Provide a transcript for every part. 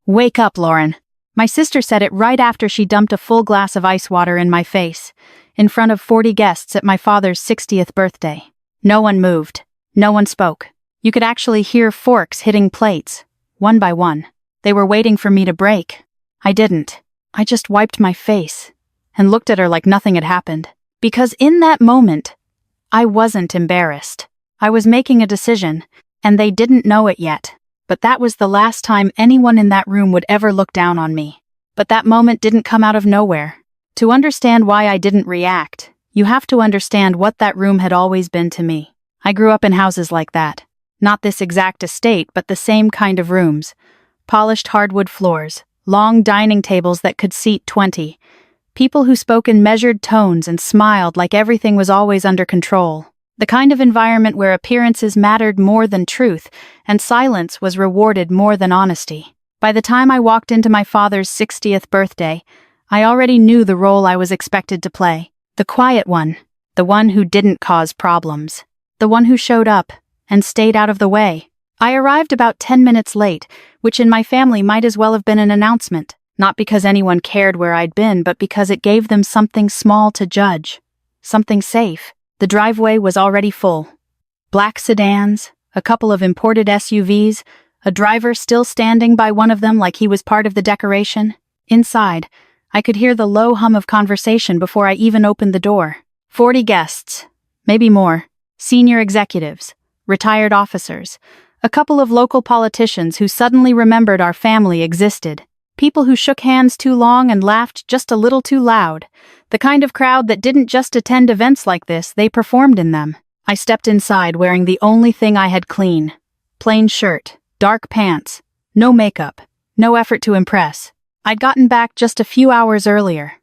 Wake up, Lauren. My sister said it right after she dumped a full glass of ice water in my face, in front of 40 guests at my father's 60th birthday. No one moved. No one spoke. You could actually hear forks hitting plates, one by one. They were waiting for me to break. I didn't. I just wiped my face and looked at her like nothing had happened. Because in that moment, I wasn't embarrassed. I was making a decision, and they didn't know it yet. But that was the last time anyone in that room would ever look down on me. But that moment didn't come out of nowhere. To understand why I didn't react, you have to understand what that room had always been to me. I grew up in houses like that. Not this exact estate, but the same kind of rooms. Polished hardwood floors, long dining tables that could seat 20. People who spoke in measured tones and smiled like everything was always under control. The kind of environment where appearances mattered more than truth, and silence was rewarded more than honesty. By the time I walked into my father's 60th birthday, I already knew the role I was expected to play. The quiet one. The one who didn't cause problems. The one who showed up and stayed out of the way. I arrived about 10 minutes late, which in my family might as well have been an announcement. Not because anyone cared where I'd been, but because it gave them something small to judge. Something safe. The driveway was already full. Black sedans, a couple of imported SUVs, a driver still standing by one of them like he was part of the decoration. Inside, I could hear the low hum of conversation before I even opened the door. 40 guests, maybe more, senior executives, retired officers, a couple of local politicians who suddenly remembered our family existed. People who shook hands too long and laughed just a little too loud. The kind of crowd that didn't just attend events like this, they performed in them. I stepped inside wearing the only thing I had clean. Plain shirt, dark pants, no makeup, no effort to impress. I'd gotten back just a few hours earlier.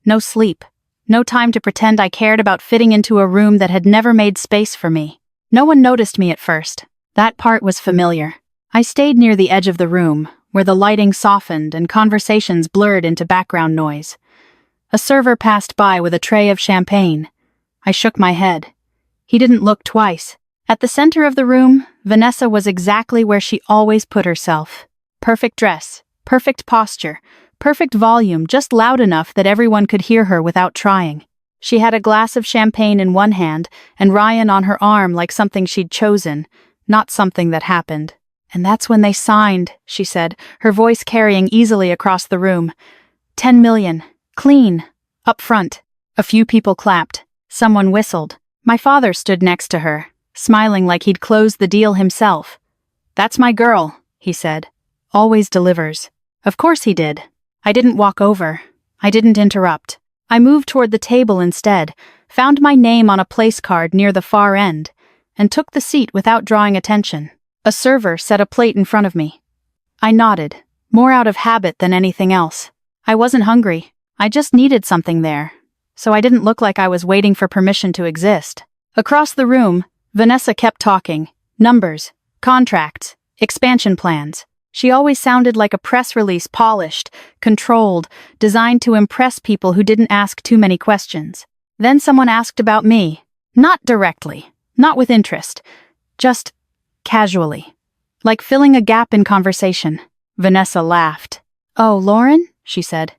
No sleep, no time to pretend I cared about fitting into a room that had never made space for me. No one noticed me at first. That part was familiar. I stayed near the edge of the room, where the lighting softened and conversations blurred into background noise. A server passed by with a tray of champagne. I shook my head. He didn't look twice. At the center of the room, Vanessa was exactly where she always put herself. Perfect dress, perfect posture, perfect volume, just loud enough that everyone could hear her without trying. She had a glass of champagne in one hand and Ryan on her arm like something she'd chosen, not something that happened. "And that's when they signed," she said, her voice carrying easily across the room. 10 million. Clean. Up front. A few people clapped. Someone whistled. My father stood next to her, smiling like he'd closed the deal himself. "That's my girl," he said. "Always delivers." Of course he did. I didn't walk over. I didn't interrupt. I moved toward the table instead, found my name on a place card near the far end, and took the seat without drawing attention. A server set a plate in front of me. I nodded, more out of habit than anything else. I wasn't hungry. I just needed something there, so I didn't look like I was waiting for permission to exist. Across the room, Vanessa kept talking. Numbers, contracts, expansion plans. She always sounded like a press release, polished, controlled, designed to impress people who didn't ask too many questions. Then someone asked about me. Not directly, not with interest, just casually, like filling a gap in conversation. Vanessa laughed. "Oh, Lauren?" she said.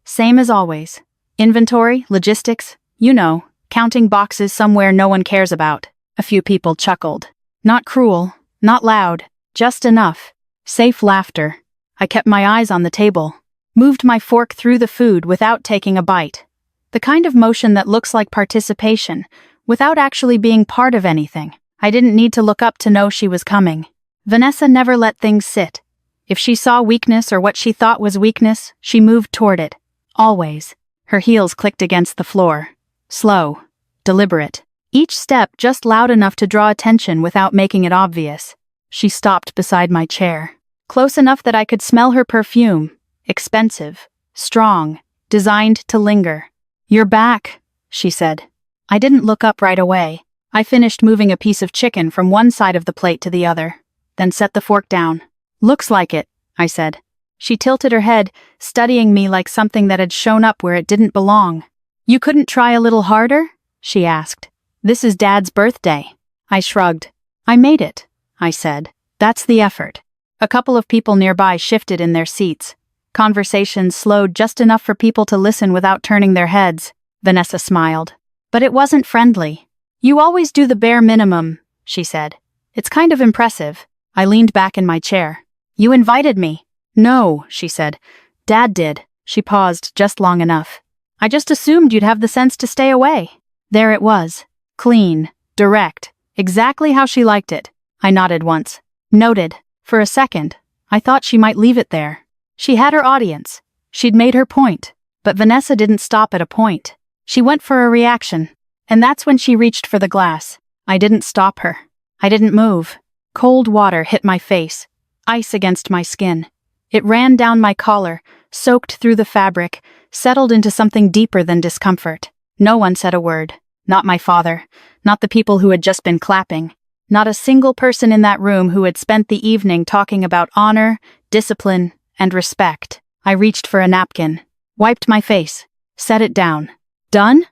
"Same as always. Inventory, logistics, you know, counting boxes somewhere no one cares about." A few people chuckled. Not cruel, not loud, just enough. Safe laughter. I kept my eyes on the table, moved my fork through the food without taking a bite. The kind of motion that looks like participation, without actually being part of anything. I didn't need to look up to know she was coming. Vanessa never let things sit. If she saw weakness or what she thought was weakness, she moved toward it. Always. Her heels clicked against the floor. Slow. Deliberate. Each step just loud enough to draw attention without making it obvious. She stopped beside my chair. Close enough that I could smell her perfume. Expensive. Strong. Designed to linger. "You're back," she said. I didn't look up right away. I finished moving a piece of chicken from one side of the plate to the other, then set the fork down. "Looks like it," I said. She tilted her head, studying me like something that had shown up where it didn't belong. "You couldn't try a little harder?" she asked. "This is Dad's birthday." I shrugged. "I made it," I said. "That's the effort." A couple of people nearby shifted in their seats. Conversation slowed just enough for people to listen without turning their heads. Vanessa smiled. But it wasn't friendly. "You always do the bare minimum," she said. "It's kind of impressive." I leaned back in my chair. "You invited me." "No," she said. "Dad did." She paused just long enough. "I just assumed you'd have the sense to stay away." There it was. Clean, direct, exactly how she liked it. I nodded once. Noted. For a second, I thought she might leave it there. She had her audience. She'd made her point. But Vanessa didn't stop at a point. She went for a reaction. And that's when she reached for the glass. I didn't stop her. I didn't move. Cold water hit my face. Ice against my skin. It ran down my collar, soaked through the fabric, settled into something deeper than discomfort. No one said a word. Not my father. Not the people who had just been clapping. Not a single person in that room who had spent the evening talking about honor, discipline, and respect. I reached for a napkin, wiped my face, set it down. "Done?"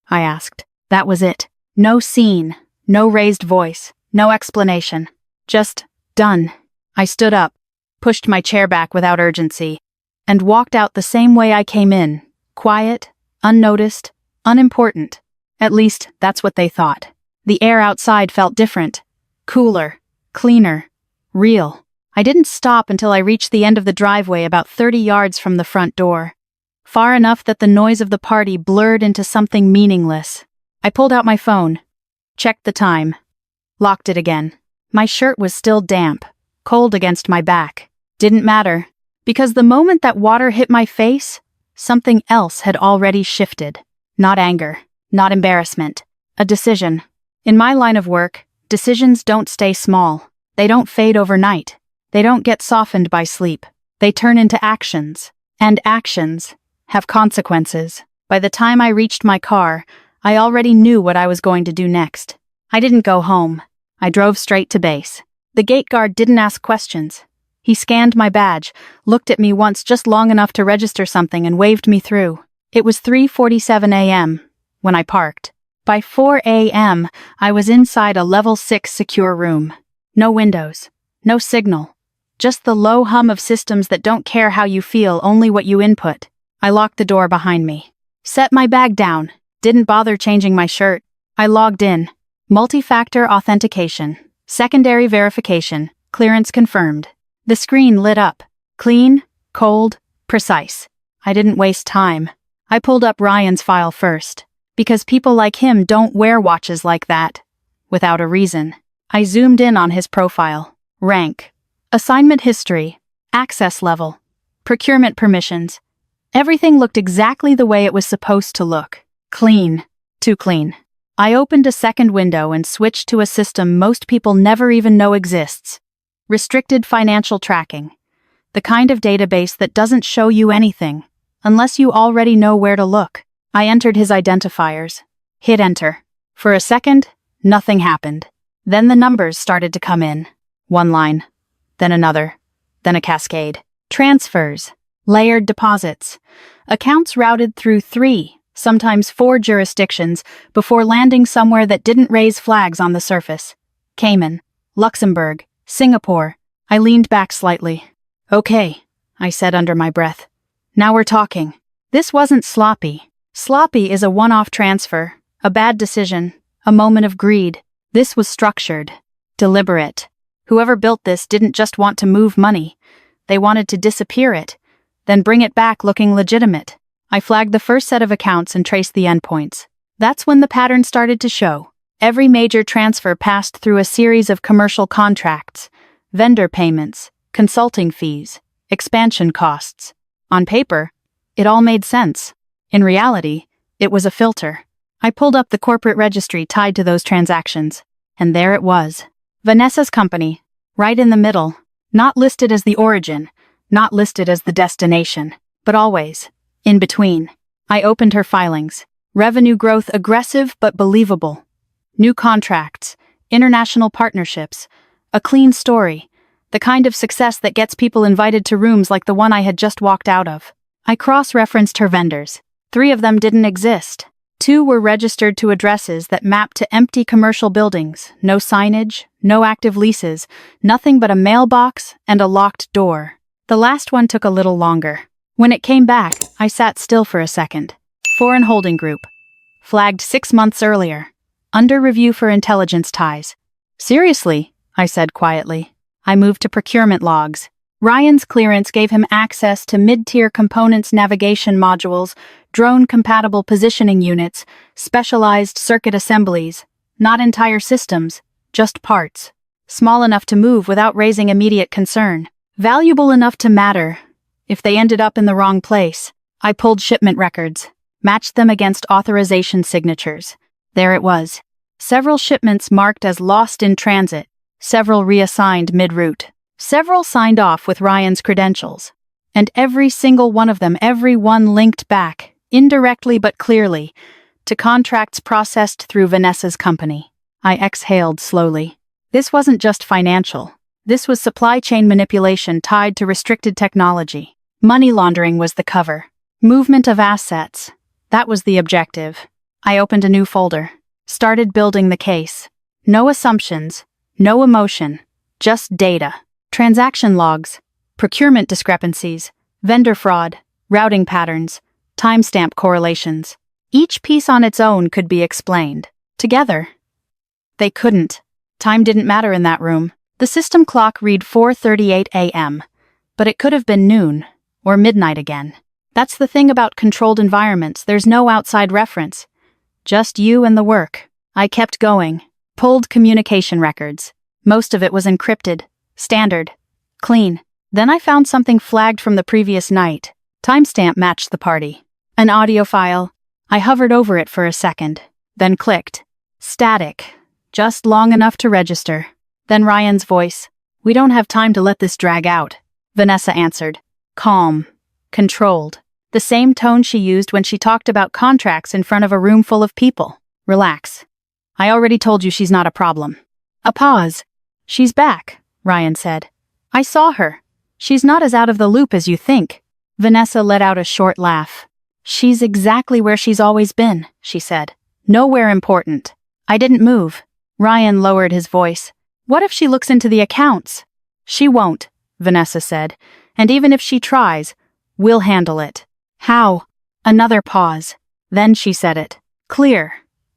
I asked. That was it. No scene, no raised voice, no explanation. Just done. I stood up, pushed my chair back without urgency, and walked out the same way I came in, quiet, unnoticed, unimportant. At least, that's what they thought. The air outside felt different. Cooler, cleaner, real. I didn't stop until I reached the end of the driveway about 30 yards from the front door. Far enough that the noise of the party blurred into something meaningless. I pulled out my phone, checked the time, locked it again. My shirt was still damp, cold against my back. Didn't matter, because the moment that water hit my face, something else had already shifted. Not anger, not embarrassment. A decision. In my line of work, decisions don't stay small. They don't fade overnight. They don't get softened by sleep. They turn into actions. And actions have consequences. By the time I reached my car, I already knew what I was going to do next. I didn't go home. I drove straight to base. The gate guard didn't ask questions. He scanned my badge, looked at me once just long enough to register something and waved me through. It was 3:47 a.m. when I parked. By 4 a.m., I was inside a level 6 secure room. No windows. No signal. Just the low hum of systems that don't care how you feel, only what you input. I locked the door behind me. Set my bag down. Didn't bother changing my shirt. I logged in. Multi-factor authentication. Secondary verification. Clearance confirmed. The screen lit up. Clean, cold, precise. I didn't waste time. I pulled up Ryan's file first. Because people like him don't wear watches like that. Without a reason. I zoomed in on his profile. Rank. Assignment history. Access level. Procurement permissions. Everything looked exactly the way it was supposed to look. Clean. Too clean. I opened a second window and switched to a system most people never even know exists. Restricted financial tracking. The kind of database that doesn't show you anything, unless you already know where to look. I entered his identifiers. Hit enter. For a second, nothing happened. Then the numbers started to come in. One line. Then another. Then a cascade. Transfers. Layered deposits. Accounts routed through 3, sometimes 4 jurisdictions before landing somewhere that didn't raise flags on the surface. Cayman, Luxembourg, Singapore. I leaned back slightly. "Okay," I said under my breath. "Now we're talking." This wasn't sloppy. Sloppy is a one-off transfer, a bad decision, a moment of greed. This was structured, deliberate. Whoever built this didn't just want to move money. They wanted to disappear it, then bring it back looking legitimate. I flagged the first set of accounts and traced the endpoints. That's when the pattern started to show. Every major transfer passed through a series of commercial contracts, vendor payments, consulting fees, expansion costs. On paper, it all made sense. In reality, it was a filter. I pulled up the corporate registry tied to those transactions, and there it was. Vanessa's company, right in the middle, not listed as the origin, not listed as the destination, but always in between. I opened her filings. Revenue growth aggressive but believable. New contracts, international partnerships, a clean story, the kind of success that gets people invited to rooms like the one I had just walked out of. I cross-referenced her vendors. 3 of them didn't exist. 2 were registered to addresses that mapped to empty commercial buildings, no signage, no active leases, nothing but a mailbox and a locked door. The last one took a little longer. When it came back, I sat still for a second. Foreign holding group. Flagged 6 months earlier. Under review for intelligence ties. Seriously, I said quietly. I moved to procurement logs. Ryan's clearance gave him access to mid-tier components navigation modules, drone-compatible positioning units, specialized circuit assemblies, not entire systems, just parts. Small enough to move without raising immediate concern. Valuable enough to matter. If they ended up in the wrong place, I pulled shipment records, matched them against authorization signatures. There it was. Several shipments marked as lost in transit, several reassigned mid-route. Several signed off with Ryan's credentials. And every single one of them, every one linked back, indirectly but clearly, to contracts processed through Vanessa's company. I exhaled slowly. This wasn't just financial. This was supply chain manipulation tied to restricted technology. Money laundering was the cover. Movement of assets. That was the objective. I opened a new folder. Started building the case. No assumptions. No emotion. Just data. Transaction logs, procurement discrepancies, vendor fraud, routing patterns, timestamp correlations. Each piece on its own could be explained. Together, they couldn't. Time didn't matter in that room. The system clock read 4:38 a.m., but it could have been noon, or midnight again. That's the thing about controlled environments, there's no outside reference. Just you and the work. I kept going, pulled communication records. Most of it was encrypted. Standard. Clean. Then I found something flagged from the previous night. Timestamp matched the party. An audio file. I hovered over it for a second, then clicked. Static. Just long enough to register. Then Ryan's voice. We don't have time to let this drag out. Vanessa answered. Calm. Controlled. The same tone she used when she talked about contracts in front of a room full of people. Relax. I already told you she's not a problem. A pause. She's back. Ryan said. I saw her. She's not as out of the loop as you think. Vanessa let out a short laugh. She's exactly where she's always been, she said. Nowhere important. I didn't move. Ryan lowered his voice. What if she looks into the accounts? She won't, Vanessa said. And even if she tries, we'll handle it. How? Another pause. Then she said it. Clear.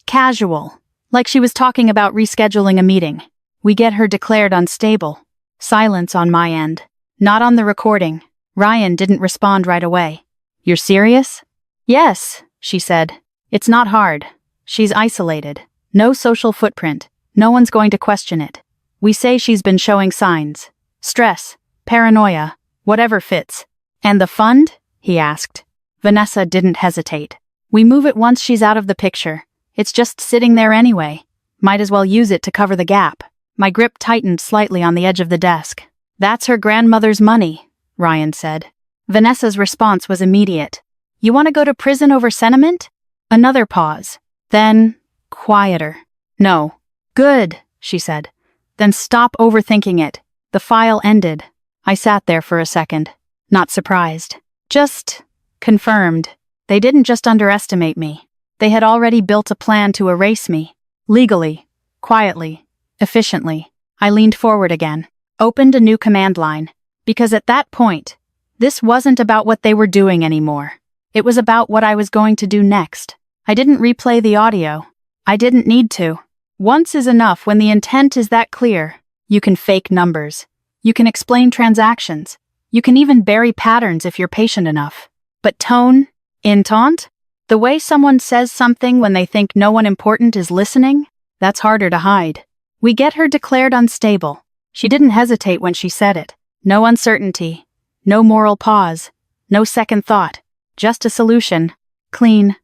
Casual. Like she was talking about rescheduling a meeting. We get her declared unstable. Silence on my end. Not on the recording. Ryan didn't respond right away. You're serious? Yes, she said. It's not hard. She's isolated. No social footprint. No one's going to question it. We say she's been showing signs. Stress. Paranoia. Whatever fits. And the fund? He asked. Vanessa didn't hesitate. We move it once she's out of the picture. It's just sitting there anyway. Might as well use it to cover the gap. My grip tightened slightly on the edge of the desk. That's her grandmother's money, Ryan said. Vanessa's response was immediate. You want to go to prison over sentiment? Another pause. Then, quieter. No. Good, she said. Then stop overthinking it. The file ended. I sat there for a second. Not surprised. Just confirmed. They didn't just underestimate me. They had already built a plan to erase me. Legally. Quietly. Efficiently. I leaned forward again, opened a new command line, because at that point, this wasn't about what they were doing anymore. It was about what I was going to do next. I didn't replay the audio. I didn't need to. Once is enough when the intent is that clear. You can fake numbers. You can explain transactions. You can even bury patterns if you're patient enough. But tone? Intent? The way someone says something when they think no one important is listening? That's harder to hide. We get her declared unstable. She didn't hesitate when she said it. No uncertainty. No moral pause. No second thought. Just a solution. Clean.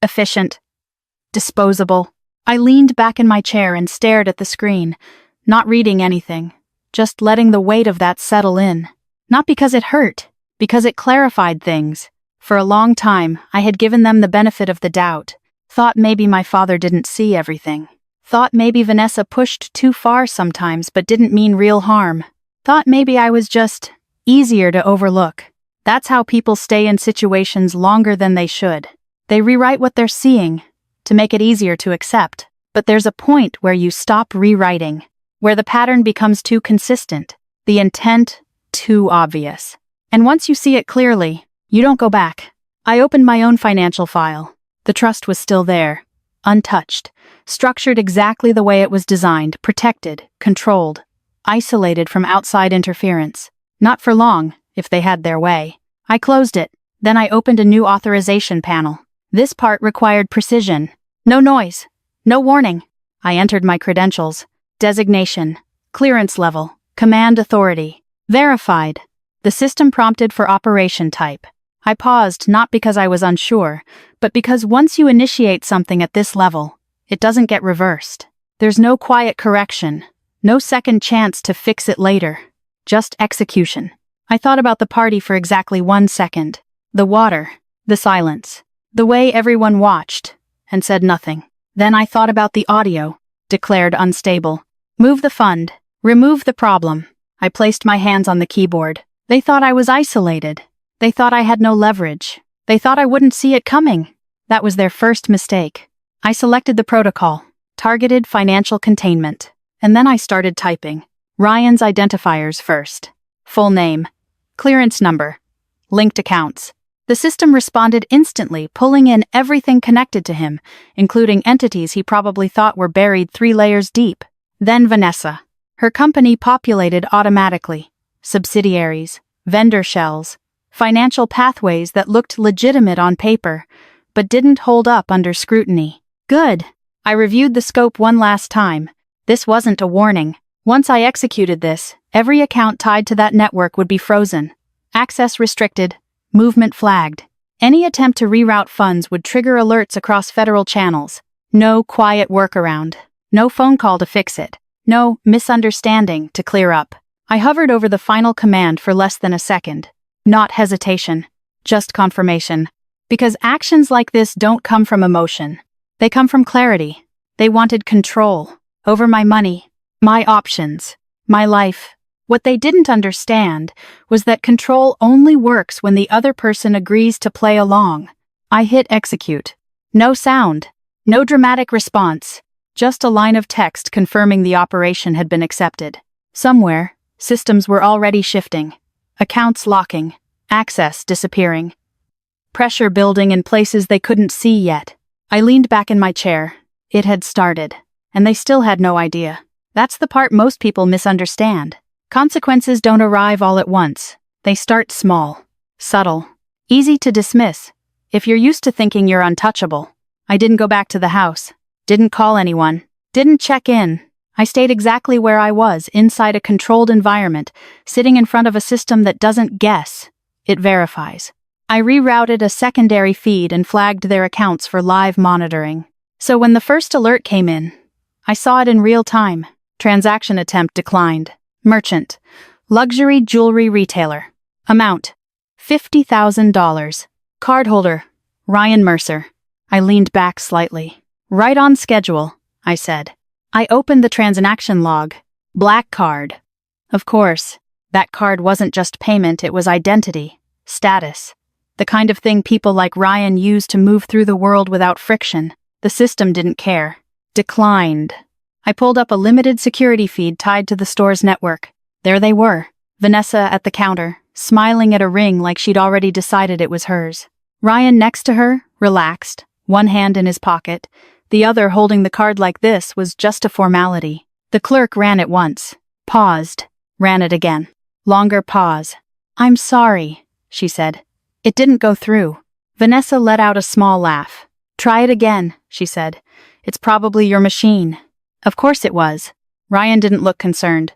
Efficient. Disposable. I leaned back in my chair and stared at the screen, not reading anything, just letting the weight of that settle in. Not because it hurt, because it clarified things. For a long time, I had given them the benefit of the doubt. Thought maybe my father didn't see everything. Thought maybe Vanessa pushed too far sometimes but didn't mean real harm. Thought maybe I was just easier to overlook. That's how people stay in situations longer than they should. They rewrite what they're seeing, to make it easier to accept. But there's a point where you stop rewriting, where the pattern becomes too consistent, the intent too obvious. And once you see it clearly, you don't go back. I opened my own financial file. The trust was still there, untouched, structured exactly the way it was designed, protected, controlled, isolated from outside interference. Not for long, if they had their way. I closed it. Then I opened a new authorization panel. This part required precision. No noise. No warning. I entered my credentials. Designation. Clearance level. Command authority. Verified. The system prompted for operation type. I paused not because I was unsure, but because once you initiate something at this level, it doesn't get reversed. There's no quiet correction. No second chance to fix it later. Just execution. I thought about the party for exactly 1 second. The water, the silence, the way everyone watched and said nothing. Then I thought about the audio, declared unstable. Move the fund, remove the problem. I placed my hands on the keyboard. They thought I was isolated. They thought I had no leverage. They thought I wouldn't see it coming. That was their first mistake. I selected the protocol, targeted financial containment, and then I started typing. Ryan's identifiers first. Full name, clearance number, linked accounts. The system responded instantly, pulling in everything connected to him, including entities he probably thought were buried 3 layers deep. Then Vanessa. Her company populated automatically. Subsidiaries, vendor shells, financial pathways that looked legitimate on paper, but didn't hold up under scrutiny. Good. I reviewed the scope one last time. This wasn't a warning. Once I executed this, every account tied to that network would be frozen. Access restricted. Movement flagged. Any attempt to reroute funds would trigger alerts across federal channels. No quiet workaround. No phone call to fix it. No misunderstanding to clear up. I hovered over the final command for less than a second. Not hesitation. Just confirmation. Because actions like this don't come from emotion. They come from clarity. They wanted control over my money, my options, my life. What they didn't understand was that control only works when the other person agrees to play along. I hit execute. No sound. No dramatic response. Just a line of text confirming the operation had been accepted. Somewhere, systems were already shifting. Accounts locking. Access disappearing. Pressure building in places they couldn't see yet. I leaned back in my chair. It had started. And they still had no idea. That's the part most people misunderstand. Consequences don't arrive all at once. They start small, subtle, easy to dismiss. If you're used to thinking you're untouchable. I didn't go back to the house. Didn't call anyone. Didn't check in. I stayed exactly where I was, inside a controlled environment, sitting in front of a system that doesn't guess. It verifies. I rerouted a secondary feed and flagged their accounts for live monitoring. So when the first alert came in, I saw it in real time. Transaction attempt declined. Merchant. Luxury jewelry retailer. Amount. $50,000. Cardholder. Ryan Mercer. I leaned back slightly. Right on schedule, I said. I opened the transaction log. Black card. Of course, that card wasn't just payment, it was identity. Status. The kind of thing people like Ryan use to move through the world without friction. The system didn't care. Declined. I pulled up a limited security feed tied to the store's network. There they were. Vanessa at the counter, smiling at a ring like she'd already decided it was hers. Ryan next to her, relaxed, one hand in his pocket. The other holding the card like this was just a formality. The clerk ran it once. Paused. Ran it again. Longer pause. "I'm sorry," she said. "It didn't go through." Vanessa let out a small laugh. "Try it again," she said. "It's probably your machine." Of course it was. Ryan didn't look concerned.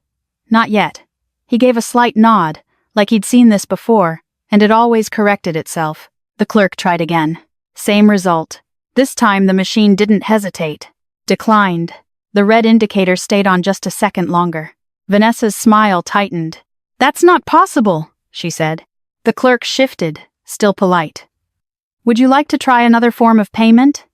Not yet. He gave a slight nod, like he'd seen this before, and it always corrected itself. The clerk tried again. Same result. This time the machine didn't hesitate. Declined. The red indicator stayed on just a second longer. Vanessa's smile tightened. "That's not possible," she said. The clerk shifted, still polite. "Would you like to try another form of payment?"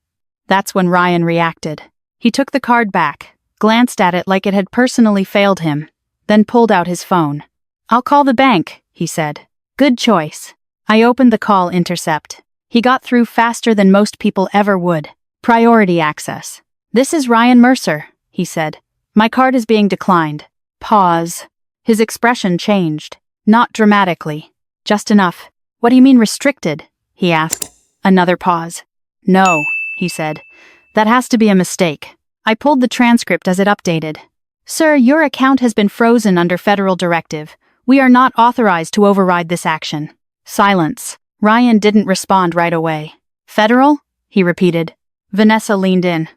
That's when Ryan reacted. He took the card back, glanced at it like it had personally failed him, then pulled out his phone. "I'll call the bank," he said. "Good choice." I opened the call intercept. He got through faster than most people ever would. Priority access. This is Ryan Mercer, he said. My card is being declined. Pause. His expression changed. Not dramatically. Just enough. What do you mean restricted? He asked. Another pause. No, he said. That has to be a mistake. I pulled the transcript as it updated. Sir, your account has been frozen under federal directive. We are not authorized to override this action. Silence. Ryan didn't respond right away. Federal? He repeated. Vanessa leaned in.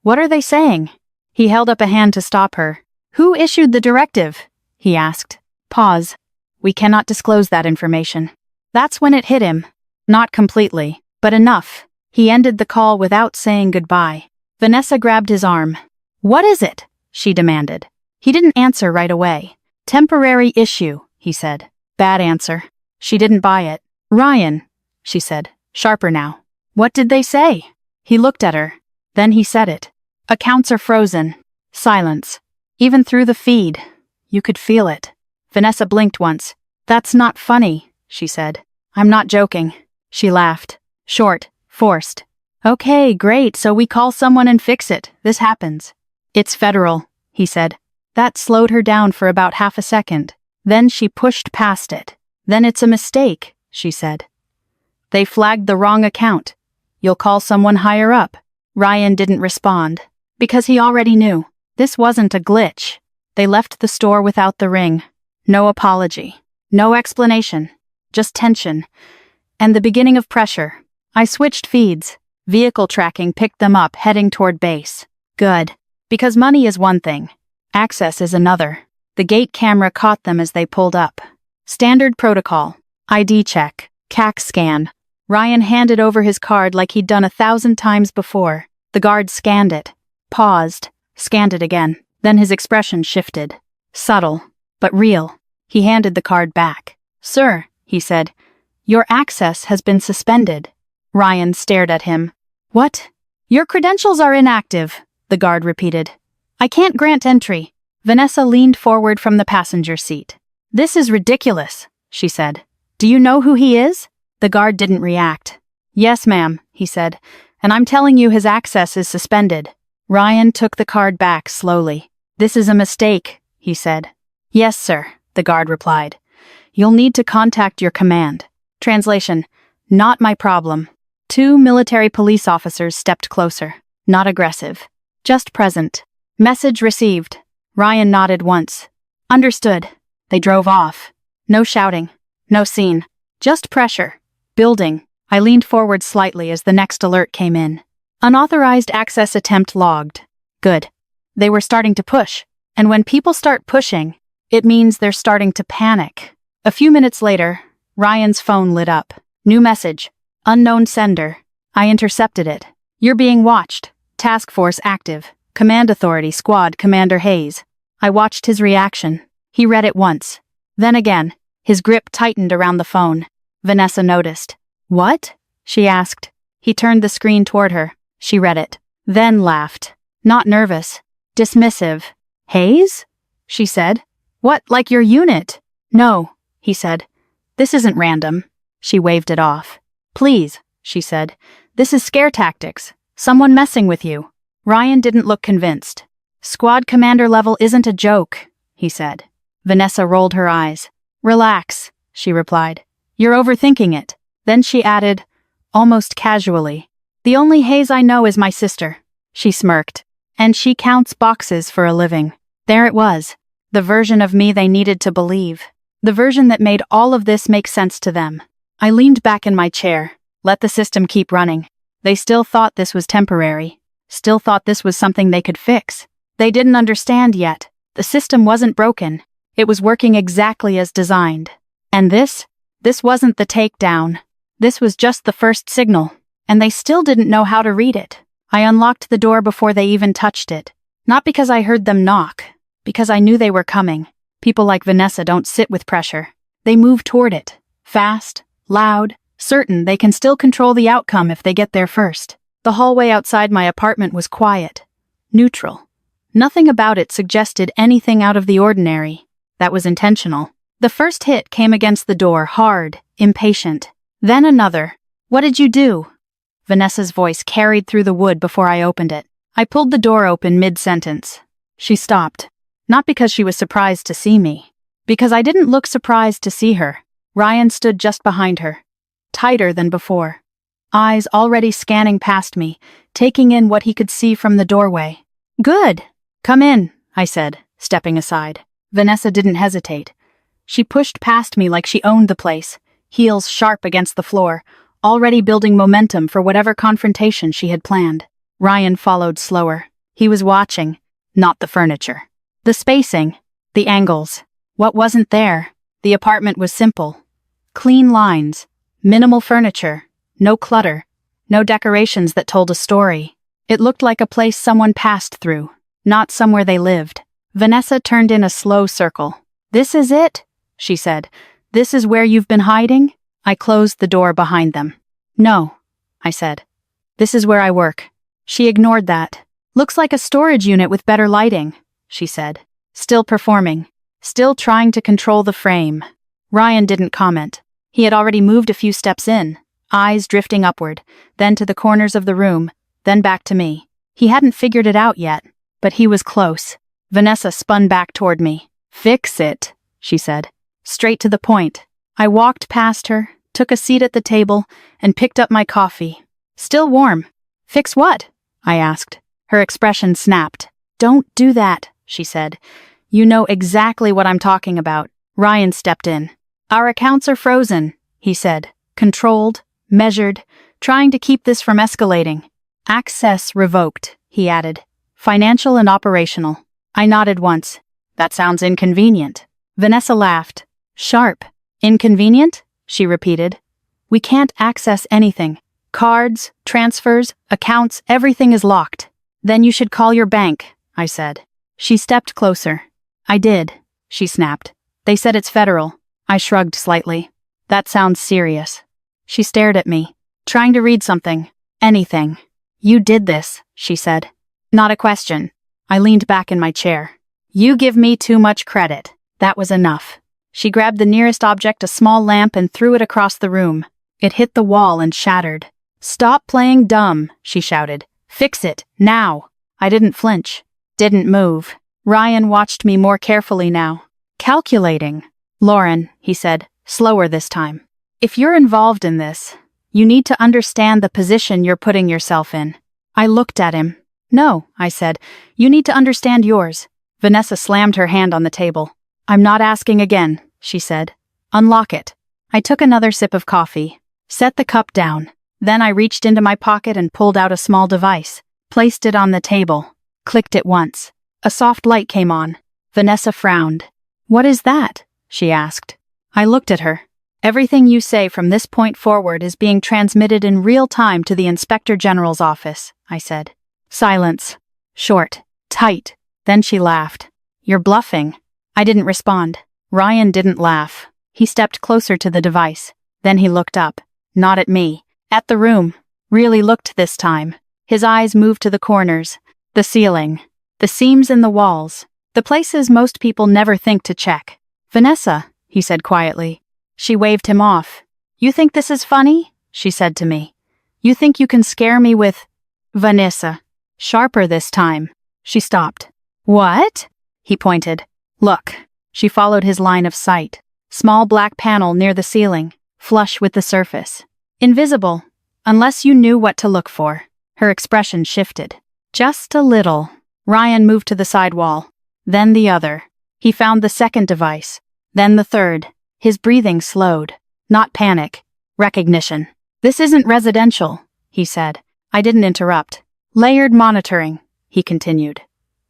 What are they saying? He held up a hand to stop her. Who issued the directive? He asked. Pause. We cannot disclose that information. That's when it hit him. Not completely, but enough. He ended the call without saying goodbye. Vanessa grabbed his arm. What is it? She demanded. He didn't answer right away. Temporary issue, he said. Bad answer. She didn't buy it. Ryan, she said, sharper now. What did they say? He looked at her. Then he said it. Accounts are frozen. Silence. Even through the feed. You could feel it. Vanessa blinked once. That's not funny, she said. I'm not joking. She laughed. Short, forced. Okay, great, so we call someone and fix it. This happens. It's federal, he said. That slowed her down for about half a second. Then she pushed past it. Then it's a mistake, she said. They flagged the wrong account. You'll call someone higher up. Ryan didn't respond. Because he already knew. This wasn't a glitch. They left the store without the ring. No apology. No explanation. Just tension. And the beginning of pressure. I switched feeds. Vehicle tracking picked them up, heading toward base. Good. Because money is one thing. Access is another. The gate camera caught them as they pulled up. Standard protocol. ID check. CAC scan. Ryan handed over his card like he'd done 1,000 times before. The guard scanned it. Paused. Scanned it again. Then his expression shifted. Subtle, but real. He handed the card back. Sir, he said, your access has been suspended. Ryan stared at him. What? Your credentials are inactive, the guard repeated. I can't grant entry. Vanessa leaned forward from the passenger seat. This is ridiculous, she said. Do you know who he is? The guard didn't react. Yes, ma'am, he said, and I'm telling you his access is suspended. Ryan took the card back slowly. This is a mistake, he said. Yes, sir, the guard replied. You'll need to contact your command. Translation, not my problem. 2 military police officers stepped closer. Not aggressive. Just present. Message received. Ryan nodded once. Understood. They drove off. No shouting. No scene. Just pressure. Building. I leaned forward slightly as the next alert came in. Unauthorized access attempt logged. Good. They were starting to push. And when people start pushing, it means they're starting to panic. A few minutes later, Ryan's phone lit up. New message. Unknown sender. I intercepted it. You're being watched. Task force active. Command authority squad Commander Hayes. I watched his reaction. He read it once. Then again. His grip tightened around the phone. Vanessa noticed. What? She asked. He turned the screen toward her. She read it. Then laughed. Not nervous. Dismissive. Hayes? She said. What, like your unit? No, he said. This isn't random. She waved it off. Please, she said. This is scare tactics. Someone messing with you. Ryan didn't look convinced. Squad commander level isn't a joke, he said. Vanessa rolled her eyes. Relax, she replied. You're overthinking it. Then she added, almost casually, the only Hayes I know is my sister. She smirked. And she counts boxes for a living. There it was. The version of me they needed to believe. The version that made all of this make sense to them. I leaned back in my chair. Let the system keep running. They still thought this was temporary. Still thought this was something they could fix. They didn't understand yet. The system wasn't broken. It was working exactly as designed. And this wasn't the takedown. This was just the first signal. And they still didn't know how to read it. I unlocked the door before they even touched it. Not because I heard them knock. Because I knew they were coming. People like Vanessa don't sit with pressure. They move toward it. Fast, loud, certain they can still control the outcome if they get there first. The hallway outside my apartment was quiet. Neutral. Nothing about it suggested anything out of the ordinary. That was intentional. The first hit came against the door, hard, impatient. Then another. What did you do? Vanessa's voice carried through the wood before I opened it. I pulled the door open mid-sentence. She stopped. Not because she was surprised to see me. Because I didn't look surprised to see her. Ryan stood just behind her. Tighter than before. Eyes already scanning past me, taking in what he could see from the doorway. "Good. Come in," I said, stepping aside. Vanessa didn't hesitate. She pushed past me like she owned the place, heels sharp against the floor, already building momentum for whatever confrontation she had planned. Ryan followed slower. He was watching, not the furniture. The spacing, the angles. What wasn't there? The apartment was simple. Clean lines, minimal furniture, no clutter, no decorations that told a story. It looked like a place someone passed through, not somewhere they lived. Vanessa turned in a slow circle. "This is it?" she said. "This is where you've been hiding?" I closed the door behind them. "No," I said. "This is where I work." She ignored that. "Looks like a storage unit with better lighting," she said. Still performing. Still trying to control the frame. Ryan didn't comment. He had already moved a few steps in, eyes drifting upward, then to the corners of the room, then back to me. He hadn't figured it out yet, but he was close. Vanessa spun back toward me. "Fix it," she said. Straight to the point. I walked past her, took a seat at the table, and picked up my coffee. "Still warm." "Fix what?" I asked. Her expression snapped. "Don't do that," she said. "You know exactly what I'm talking about." Ryan stepped in. "Our accounts are frozen," he said. Controlled, measured, trying to keep this from escalating. "Access revoked," he added. "Financial and operational." I nodded once. "That sounds inconvenient." Vanessa laughed. "Sharp. Inconvenient?" she repeated. "We can't access anything. Cards, transfers, accounts, everything is locked." "Then you should call your bank," I said. She stepped closer. "I did," she snapped. "They said it's federal." I shrugged slightly. "That sounds serious." She stared at me, trying to read something. "Anything." "You did this," she said. "Not a question." I leaned back in my chair. "You give me too much credit." That was enough. She grabbed the nearest object, a small lamp, and threw it across the room. It hit the wall and shattered. "Stop playing dumb," she shouted. "Fix it, now." I didn't flinch. Didn't move. Ryan watched me more carefully now. "Calculating." "Lauren," he said, slower this time. "If you're involved in this, you need to understand the position you're putting yourself in." I looked at him. "No," I said. "You need to understand yours." Vanessa slammed her hand on the table. "I'm not asking again," she said. "Unlock it." I took another sip of coffee, set the cup down. Then I reached into my pocket and pulled out a small device, placed it on the table, clicked it once. A soft light came on. Vanessa frowned. "What is that?" she asked. I looked at her. "Everything you say from this point forward is being transmitted in real time to the Inspector General's office," I said. Silence. Short. Tight. Then she laughed. "You're bluffing." I didn't respond. Ryan didn't laugh. He stepped closer to the device. Then he looked up. Not at me. At the room. Really looked this time. His eyes moved to the corners. The ceiling. The seams in the walls. The places most people never think to check. "Vanessa," he said quietly. She waved him off. "You think this is funny?" she said to me. "You think you can scare me with—" "Vanessa." Sharper this time. She stopped. "What?" He pointed. "Look." She followed his line of sight. Small black panel near the ceiling, flush with the surface. Invisible, unless you knew what to look for. Her expression shifted. Just a little. Ryan moved to the side wall. Then the other. He found the second device. Then the third. His breathing slowed. Not panic. Recognition. "This isn't residential," he said. I didn't interrupt. "Layered monitoring," he continued.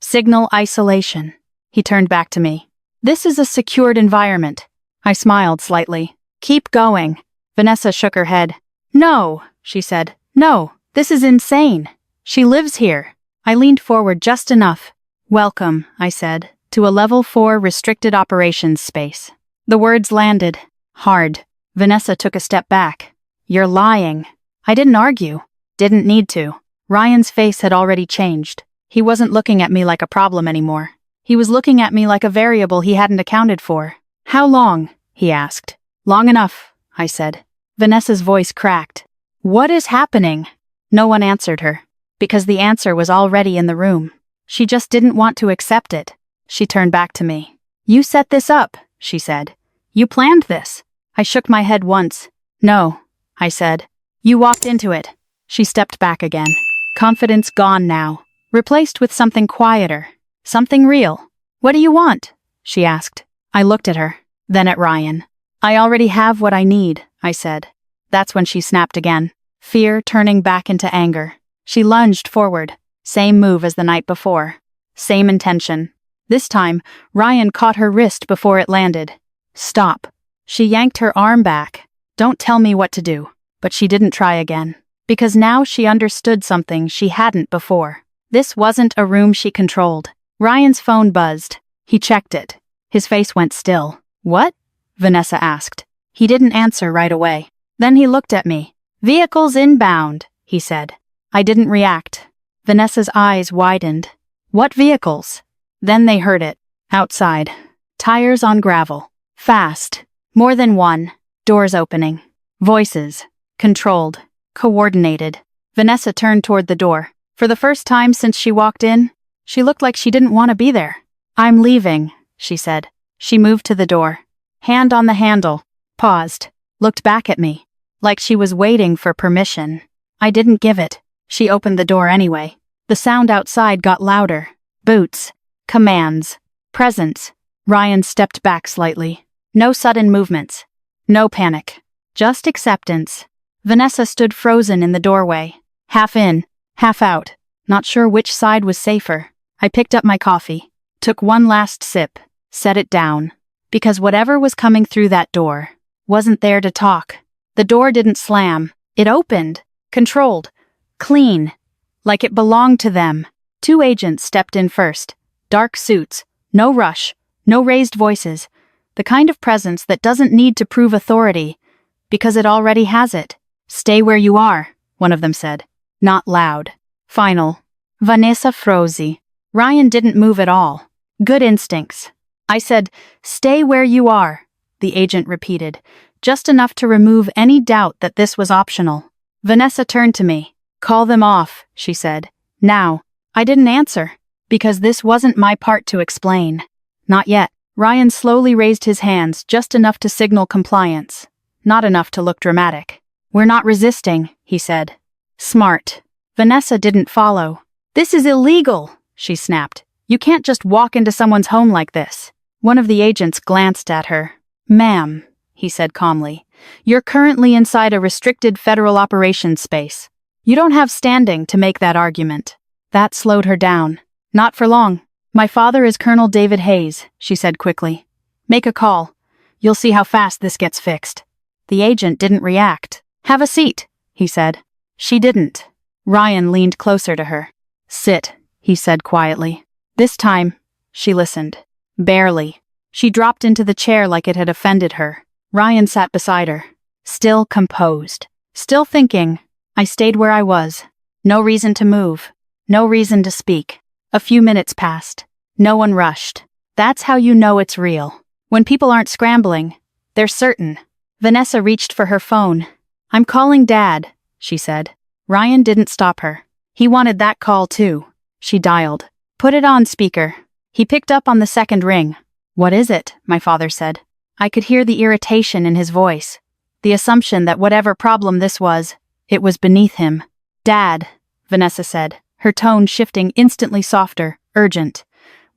"Signal isolation." He turned back to me. "This is a secured environment." I smiled slightly. "Keep going." Vanessa shook her head. "No," she said. "No, this is insane. She lives here." I leaned forward just enough. "Welcome," I said, "to a Level 4 restricted operations space." The words landed. Hard. Vanessa took a step back. "You're lying." I didn't argue. Didn't need to. Ryan's face had already changed. He wasn't looking at me like a problem anymore. He was looking at me like a variable he hadn't accounted for. "How long?" he asked. "Long enough," I said. Vanessa's voice cracked. "What is happening?" No one answered her, because the answer was already in the room. She just didn't want to accept it. She turned back to me. "You set this up," she said. "You planned this." I shook my head once. "No," I said. "You walked into it." She stepped back again. Confidence gone now, replaced with something quieter, something real. "What do you want?" she asked. I looked at her, then at Ryan. "I already have what I need," I said. That's when she snapped again, fear turning back into anger. She lunged forward, same move as the night before, same intention. This time, Ryan caught her wrist before it landed. "Stop." She yanked her arm back. "Don't tell me what to do." But she didn't try again, because now she understood something she hadn't before. This wasn't a room she controlled. Ryan's phone buzzed. He checked it. His face went still. "What?" Vanessa asked. He didn't answer right away. Then he looked at me. "Vehicles inbound," he said. I didn't react. Vanessa's eyes widened. "What vehicles?" Then they heard it. Outside. Tires on gravel. Fast. More than one. Doors opening. Voices. Controlled. Coordinated. Vanessa turned toward the door. For the first time since she walked in, she looked like she didn't want to be there. "I'm leaving," she said. She moved to the door. Hand on the handle. Paused. Looked back at me. Like she was waiting for permission. I didn't give it. She opened the door anyway. The sound outside got louder. Boots. Commands. Presence. Ryan stepped back slightly. No sudden movements. No panic. Just acceptance. Vanessa stood frozen in the doorway. Half in, half out. Not sure which side was safer. I picked up my coffee. Took one last sip. Set it down. Because whatever was coming through that door wasn't there to talk. The door didn't slam. It opened. Controlled. Clean. Like it belonged to them. Two agents stepped in first. Dark suits. No rush. No raised voices. The kind of presence that doesn't need to prove authority, because it already has it. "Stay where you are," one of them said. Not loud. Final. Vanessa froze. Ryan didn't move at all. Good instincts. I said, "Stay where you are," the agent repeated, just enough to remove any doubt that this was optional. Vanessa turned to me. "Call them off," she said. "Now." I didn't answer, because this wasn't my part to explain. Not yet. Ryan slowly raised his hands, just enough to signal compliance. Not enough to look dramatic. "We're not resisting," he said. Smart. Vanessa didn't follow. "This is illegal," she snapped. "You can't just walk into someone's home like this." One of the agents glanced at her. "Ma'am," he said calmly, "you're currently inside a restricted federal operations space. You don't have standing to make that argument." That slowed her down. "Not for long. My father is Colonel David Hayes," she said quickly. "Make a call. You'll see how fast this gets fixed." The agent didn't react. "Have a seat," he said. She didn't. Ryan leaned closer to her. "Sit," he said quietly. This time, she listened. Barely. She dropped into the chair like it had offended her. Ryan sat beside her. Still composed. Still thinking. I stayed where I was. No reason to move. No reason to speak. A few minutes passed. No one rushed. That's how you know it's real. When people aren't scrambling, they're certain. Vanessa reached for her phone. "I'm calling Dad," she said. Ryan didn't stop her. He wanted that call too. She dialed. "Put it on speaker." He picked up on the second ring. "What is it?" my father said. I could hear the irritation in his voice. The assumption that whatever problem this was, it was beneath him. "Dad," Vanessa said, her tone shifting instantly softer, urgent.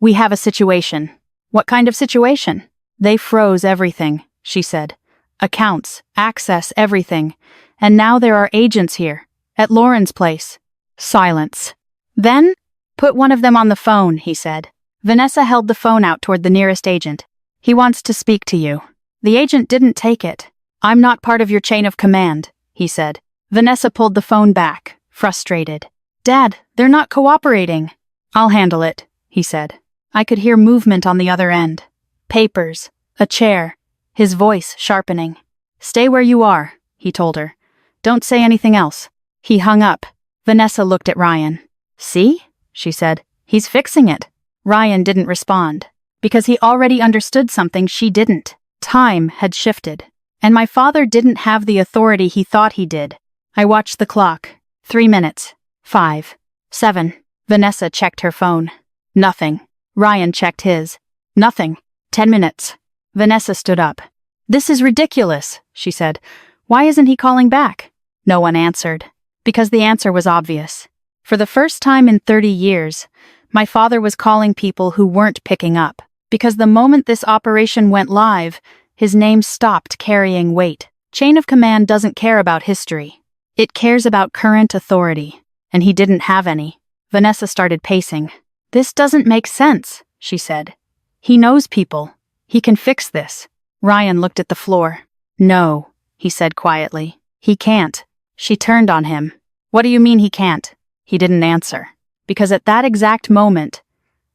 "We have a situation." "What kind of situation?" "They froze everything," she said. "Accounts, access, everything. And now there are agents here. At Lauren's place." Silence. "Then, put one of them on the phone," he said. Vanessa held the phone out toward the nearest agent. "He wants to speak to you." The agent didn't take it. "I'm not part of your chain of command," he said. Vanessa pulled the phone back, frustrated. "Dad, they're not cooperating." "I'll handle it," he said. I could hear movement on the other end. Papers. A chair. His voice sharpening. "Stay where you are," he told her. "Don't say anything else." He hung up. Vanessa looked at Ryan. "See?" she said. "He's fixing it." Ryan didn't respond, because he already understood something she didn't. Time had shifted, and my father didn't have the authority he thought he did. I watched the clock. 3 minutes. 5. 7. Vanessa checked her phone. Nothing. Ryan checked his. Nothing. 10 minutes. Vanessa stood up. "This is ridiculous," she said. "Why isn't he calling back?" No one answered. Because the answer was obvious. For the first time in 30 years, my father was calling people who weren't picking up. Because the moment this operation went live, his name stopped carrying weight. Chain of command doesn't care about history. It cares about current authority. And he didn't have any. Vanessa started pacing. "This doesn't make sense," she said. "He knows people. He can fix this." Ryan looked at the floor. "No," he said quietly. "He can't." She turned on him. "What do you mean he can't?" He didn't answer. Because at that exact moment,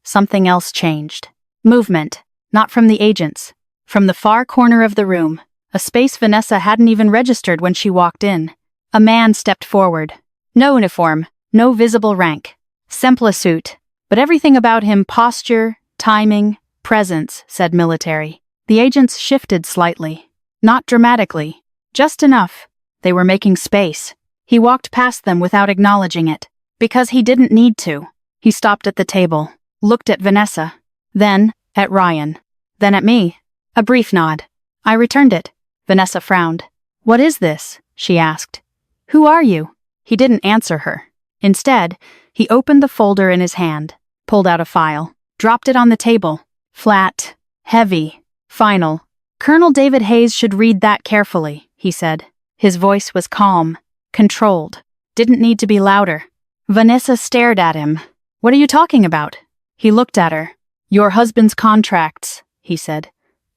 something else changed. Movement. Not from the agents. From the far corner of the room, a space Vanessa hadn't even registered when she walked in. A man stepped forward. No uniform, no visible rank. Simple suit. But everything about him, posture, timing, presence, said military. The agents shifted slightly. Not dramatically. Just enough. They were making space. He walked past them without acknowledging it. Because he didn't need to. He stopped at the table, looked at Vanessa, then at Ryan, then at me. A brief nod. I returned it. Vanessa frowned. "What is this?" she asked. "Who are you?" He didn't answer her. Instead, he opened the folder in his hand, pulled out a file, dropped it on the table. Flat, heavy, final. "Colonel David Hayes should read that carefully," he said. His voice was calm, controlled, didn't need to be louder. Vanessa stared at him. "What are you talking about?" He looked at her. "Your husband's contracts," he said.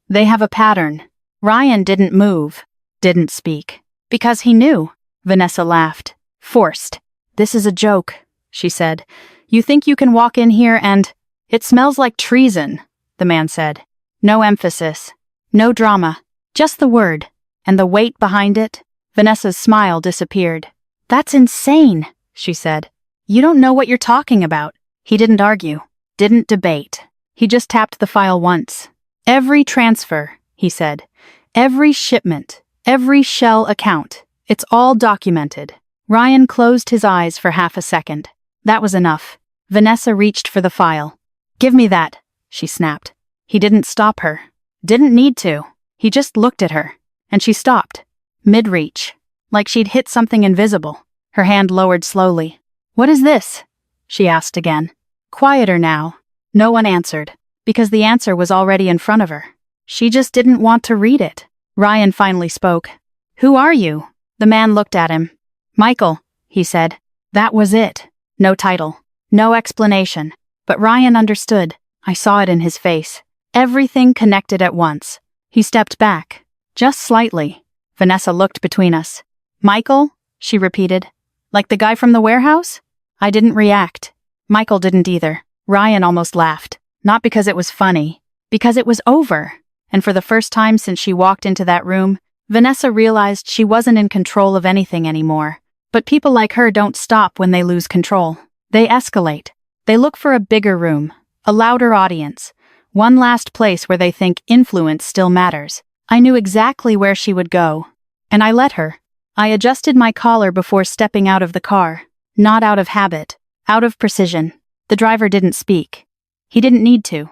"They have a pattern." Ryan didn't move, didn't speak. Because he knew. Vanessa laughed. Forced. "This is a joke," she said. "You think you can walk in here and—" "It smells like treason," the man said. No emphasis. No drama. Just the word. And the weight behind it. Vanessa's smile disappeared. "That's insane," she said. "You don't know what you're talking about." He didn't argue. Didn't debate. He just tapped the file once. "Every transfer," he said. "Every shipment. Every shell account. It's all documented." Ryan closed his eyes for half a second. That was enough. Vanessa reached for the file. "Give me that," she snapped. He didn't stop her. Didn't need to. He just looked at her. And she stopped. Mid-reach. Like she'd hit something invisible. Her hand lowered slowly. "What is this?" she asked again. Quieter now. No one answered. Because the answer was already in front of her. She just didn't want to read it. Ryan finally spoke. "Who are you?" The man looked at him. "Michael," he said. That was it. No title. No explanation. But Ryan understood. I saw it in his face. Everything connected at once. He stepped back. Just slightly. Vanessa looked between us. "Michael?" she repeated. "Like the guy from the warehouse?" I didn't react. Michael didn't either. Ryan almost laughed. Not because it was funny. Because it was over. And for the first time since she walked into that room, Vanessa realized she wasn't in control of anything anymore. But people like her don't stop when they lose control. They escalate. They look for a bigger room, a louder audience, one last place where they think influence still matters. I knew exactly where she would go. And I let her. I adjusted my collar before stepping out of the car. Not out of habit. Out of precision. The driver didn't speak. He didn't need to.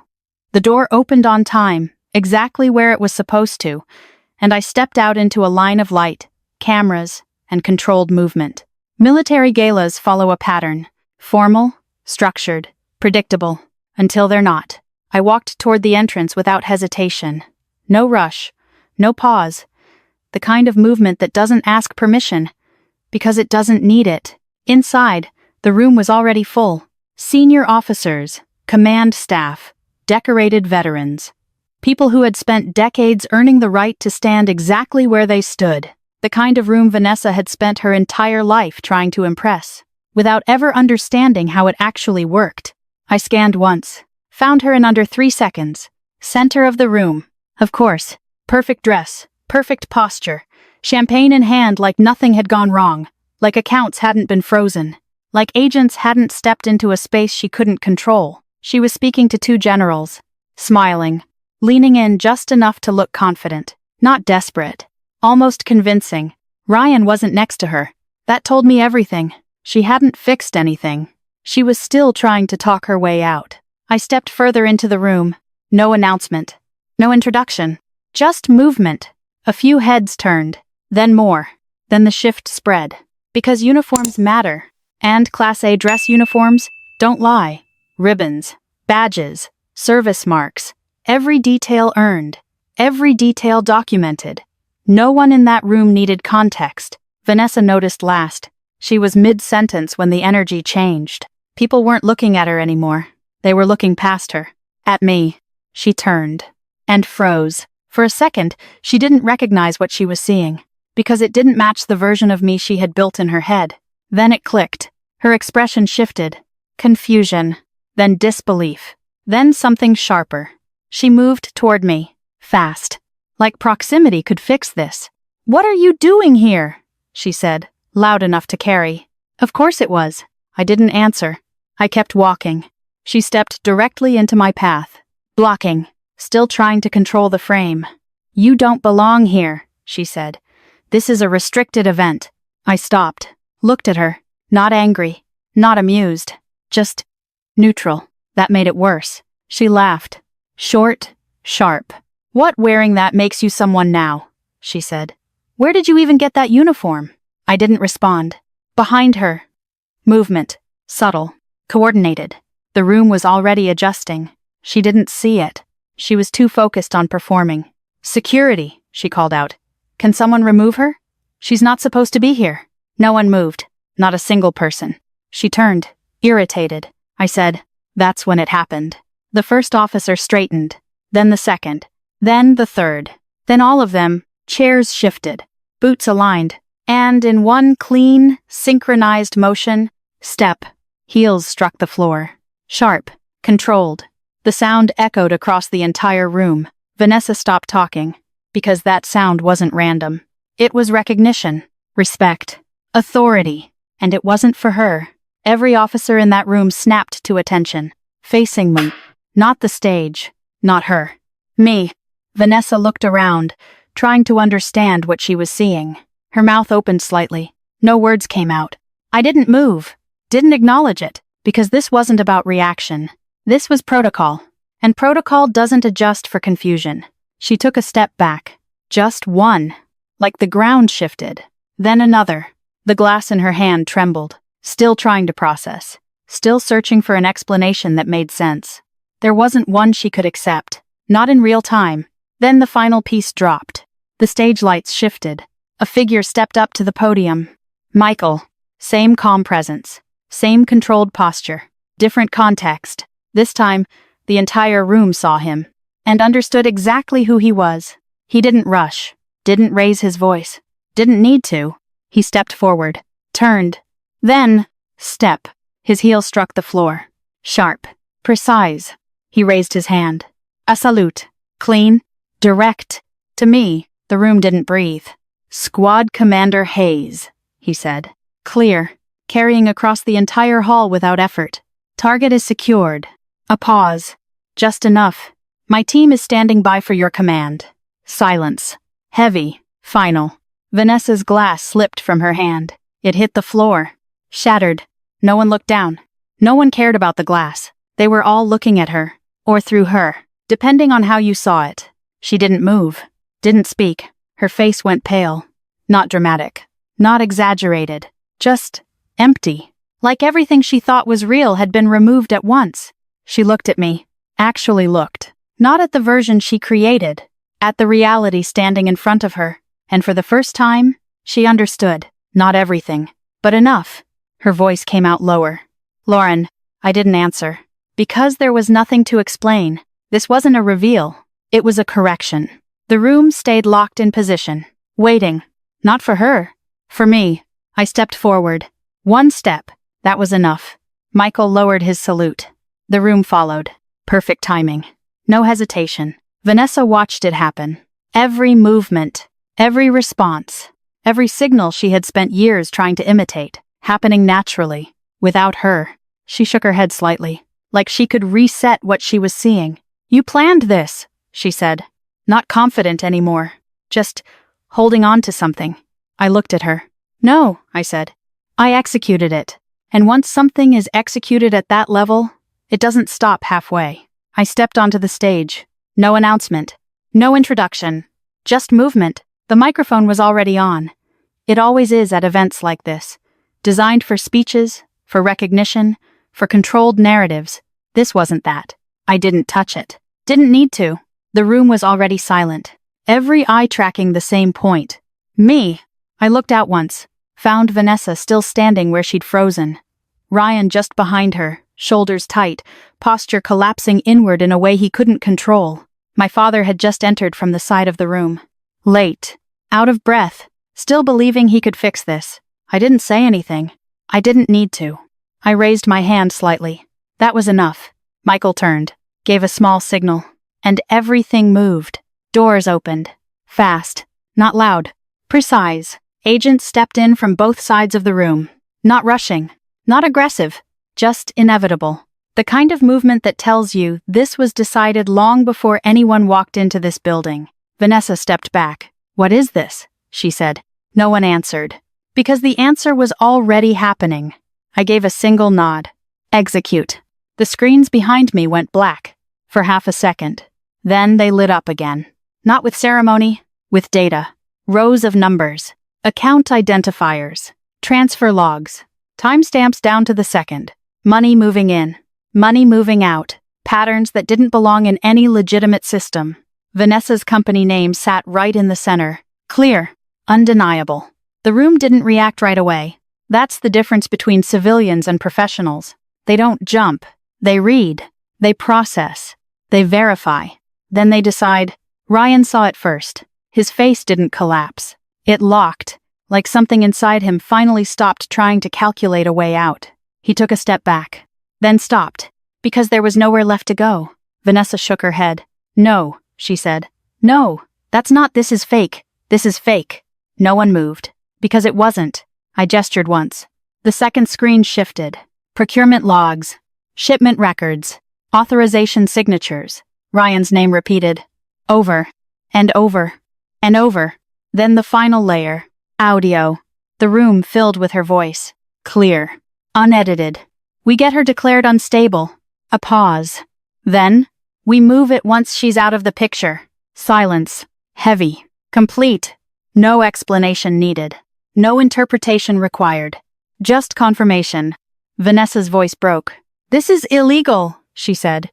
The door opened on time, exactly where it was supposed to, and I stepped out into a line of light, cameras, and controlled movement. Military galas follow a pattern. Formal, structured, predictable, until they're not. I walked toward the entrance without hesitation. No rush. No pause. The kind of movement that doesn't ask permission, because it doesn't need it. Inside, the room was already full. Senior officers, command staff, decorated veterans. People who had spent decades earning the right to stand exactly where they stood. The kind of room Vanessa had spent her entire life trying to impress, without ever understanding how it actually worked. I scanned once. Found her in under 3 seconds. Center of the room. Of course. Perfect dress. Perfect posture. Champagne in hand like nothing had gone wrong. Like accounts hadn't been frozen. Like agents hadn't stepped into a space she couldn't control. She was speaking to 2 generals. Smiling. Leaning in just enough to look confident. Not desperate. Almost convincing. Ryan wasn't next to her. That told me everything. She hadn't fixed anything. She was still trying to talk her way out. I stepped further into the room. No announcement. No introduction. Just movement. A few heads turned. Then more. Then the shift spread. Because uniforms matter. And Class A dress uniforms don't lie. Ribbons. Badges. Service marks. Every detail earned. Every detail documented. No one in that room needed context. Vanessa noticed last. She was mid-sentence when the energy changed. People weren't looking at her anymore. They were looking past her. At me. She turned. And froze. For a second, she didn't recognize what she was seeing. Because it didn't match the version of me she had built in her head. Then it clicked. Her expression shifted. Confusion. Then disbelief. Then something sharper. She moved toward me. Fast. Like proximity could fix this. "What are you doing here?" she said, loud enough to carry. Of course it was. I didn't answer. I kept walking. She stepped directly into my path. Blocking. Still trying to control the frame. "You don't belong here," she said. "This is a restricted event." I stopped. Looked at her. Not angry. Not amused. Just neutral. That made it worse. She laughed. Short. Sharp. "What wearing that makes you someone now?" she said. "Where did you even get that uniform?" I didn't respond. Behind her. Movement. Subtle. Coordinated. The room was already adjusting. She didn't see it. She was too focused on performing. "Security," she called out. "Can someone remove her? She's not supposed to be here." No one moved. Not a single person. She turned. Irritated. I said, "That's when it happened." The first officer straightened. Then the second. Then the third. Then all of them. Chairs shifted. Boots aligned. And in one clean, synchronized motion, step. Heels struck the floor. Sharp. Controlled. The sound echoed across the entire room. Vanessa stopped talking. Because that sound wasn't random. It was recognition. Respect. Authority. And it wasn't for her. Every officer in that room snapped to attention. Facing me. Not the stage. Not her. Me. Vanessa looked around, trying to understand what she was seeing. Her mouth opened slightly. No words came out. I didn't move. Didn't acknowledge it. Because this wasn't about reaction. This was protocol. And protocol doesn't adjust for confusion. She took a step back. Just one. Like the ground shifted. Then another. The glass in her hand trembled. Still trying to process. Still searching for an explanation that made sense. There wasn't one she could accept. Not in real time. Then the final piece dropped. The stage lights shifted. A figure stepped up to the podium. Michael. Same calm presence. Same controlled posture. Different context. This time, the entire room saw him. And understood exactly who he was. He didn't rush. Didn't raise his voice. Didn't need to. He stepped forward. Turned. Then, step. His heel struck the floor. Sharp. Precise. He raised his hand. A salute. Clean. Direct. To me, the room didn't breathe. "Squad Commander Hayes," he said. Clear. Carrying across the entire hall without effort. "Target is secured." A pause. Just enough. "My team is standing by for your command." Silence. Heavy. Final. Vanessa's glass slipped from her hand. It hit the floor. Shattered. No one looked down. No one cared about the glass. They were all looking at her. Or through her. Depending on how you saw it. She didn't move. Didn't speak. Her face went pale. Not dramatic. Not exaggerated. Just empty. Like everything she thought was real had been removed at once. She looked at me. Actually looked. Not at the version she created. At the reality standing in front of her. And for the first time, she understood. Not everything. But enough. Her voice came out lower. "Lauren." I didn't answer. Because there was nothing to explain. This wasn't a reveal. It was a correction. The room stayed locked in position. Waiting. Not for her. For me. I stepped forward. One step. That was enough. Michael lowered his salute. The room followed. Perfect timing. No hesitation. Vanessa watched it happen. Every movement. Every response. Every signal she had spent years trying to imitate. Happening naturally. Without her. She shook her head slightly. Like she could reset what she was seeing. "You planned this," she said. Not confident anymore. Just holding on to something. I looked at her. "No," I said. I executed it. And once something is executed at that level, it doesn't stop halfway. I stepped onto the stage. No announcement. No introduction. Just movement. The microphone was already on. It always is at events like this. Designed for speeches, for recognition, for controlled narratives. This wasn't that. I didn't touch it. Didn't need to. The room was already silent. Every eye tracking the same point. Me. I looked out once. Found Vanessa still standing where she'd frozen. Ryan just behind her, shoulders tight, posture collapsing inward in a way he couldn't control. My father had just entered from the side of the room. Late. Out of breath. Still believing he could fix this. I didn't say anything. I didn't need to. I raised my hand slightly. That was enough. Michael turned, gave a small signal, and everything moved. Doors opened. Fast. Not loud. Precise. Agents stepped in from both sides of the room. Not rushing. Not aggressive. Just inevitable. The kind of movement that tells you this was decided long before anyone walked into this building. Vanessa stepped back. "What is this?" she said. No one answered. Because the answer was already happening. I gave a single nod. Execute. The screens behind me went black. For half a second. Then they lit up again. Not with ceremony, with data. Rows of numbers. Account identifiers. Transfer logs. Timestamps down to the second. Money moving in. Money moving out. Patterns that didn't belong in any legitimate system. Vanessa's company name sat right in the center. Clear. Undeniable. The room didn't react right away. That's the difference between civilians and professionals. They don't jump. They read. They process. They verify. Then they decide. Ryan saw it first. His face didn't collapse. It locked, like something inside him finally stopped trying to calculate a way out. He took a step back. Then stopped. Because there was nowhere left to go. Vanessa shook her head. "No," she said. "No, that's not this is fake. This is fake." No one moved. Because it wasn't. I gestured once. The second screen shifted. Procurement logs. Shipment records. Authorization signatures. Ryan's name repeated. Over. And over. And over. Then the final layer. Audio. The room filled with her voice. Clear. Unedited. We get her declared unstable. A pause. Then, we move it once she's out of the picture. Silence. Heavy. Complete. No explanation needed. No interpretation required. Just confirmation. Vanessa's voice broke. "This is illegal," she said.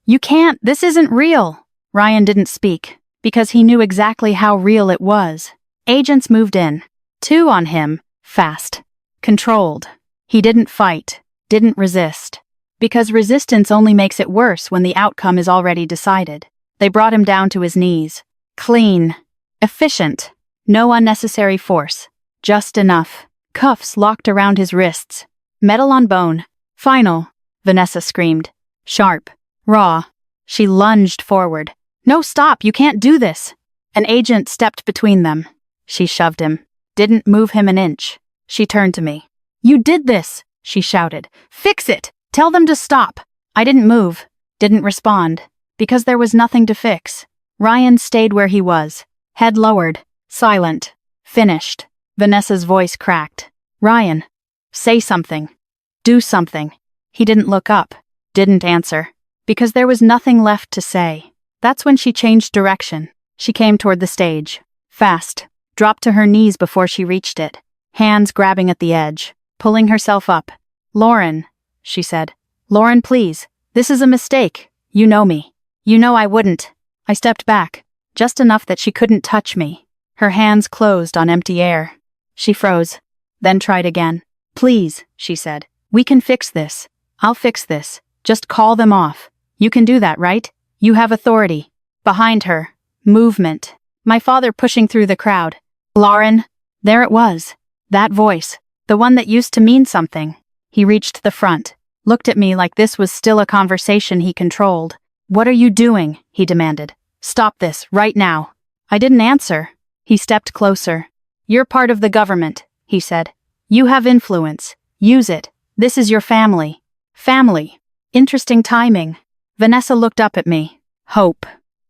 "You can't, this isn't real." Ryan didn't speak, because he knew exactly how real it was. Agents moved in. 2 on him, fast. Controlled. He didn't fight, didn't resist. Because resistance only makes it worse when the outcome is already decided. They brought him down to his knees. Clean. Efficient. No unnecessary force. Just enough. Cuffs locked around his wrists. Metal on bone. Final. Vanessa screamed. Sharp. Raw. She lunged forward. "No, stop, you can't do this." An agent stepped between them. She shoved him. Didn't move him an inch. She turned to me. "You did this," she shouted. "Fix it. Tell them to stop." I didn't move. Didn't respond. Because there was nothing to fix. Ryan stayed where he was. Head lowered. Silent. Finished. Vanessa's voice cracked. "Ryan. Say something. Do something." He didn't look up. Didn't answer. Because there was nothing left to say. That's when she changed direction. She came toward the stage. Fast. Dropped to her knees before she reached it. Hands grabbing at the edge. Pulling herself up. "Lauren," she said. "Lauren, please. This is a mistake. You know me. You know I wouldn't." I stepped back. Just enough that she couldn't touch me. Her hands closed on empty air. She froze. Then tried again. "Please," she said. "We can fix this. I'll fix this. Just call them off. You can do that, right? You have authority." Behind her. Movement. My father pushing through the crowd. "Lauren." There it was. That voice. The one that used to mean something. He reached the front. Looked at me like this was still a conversation he controlled. "What are you doing?" he demanded. "Stop this, right now." I didn't answer. He stepped closer. "You're part of the government," he said. "You have influence. Use it. This is your family." Family. Interesting timing. Vanessa looked up at me. Hope.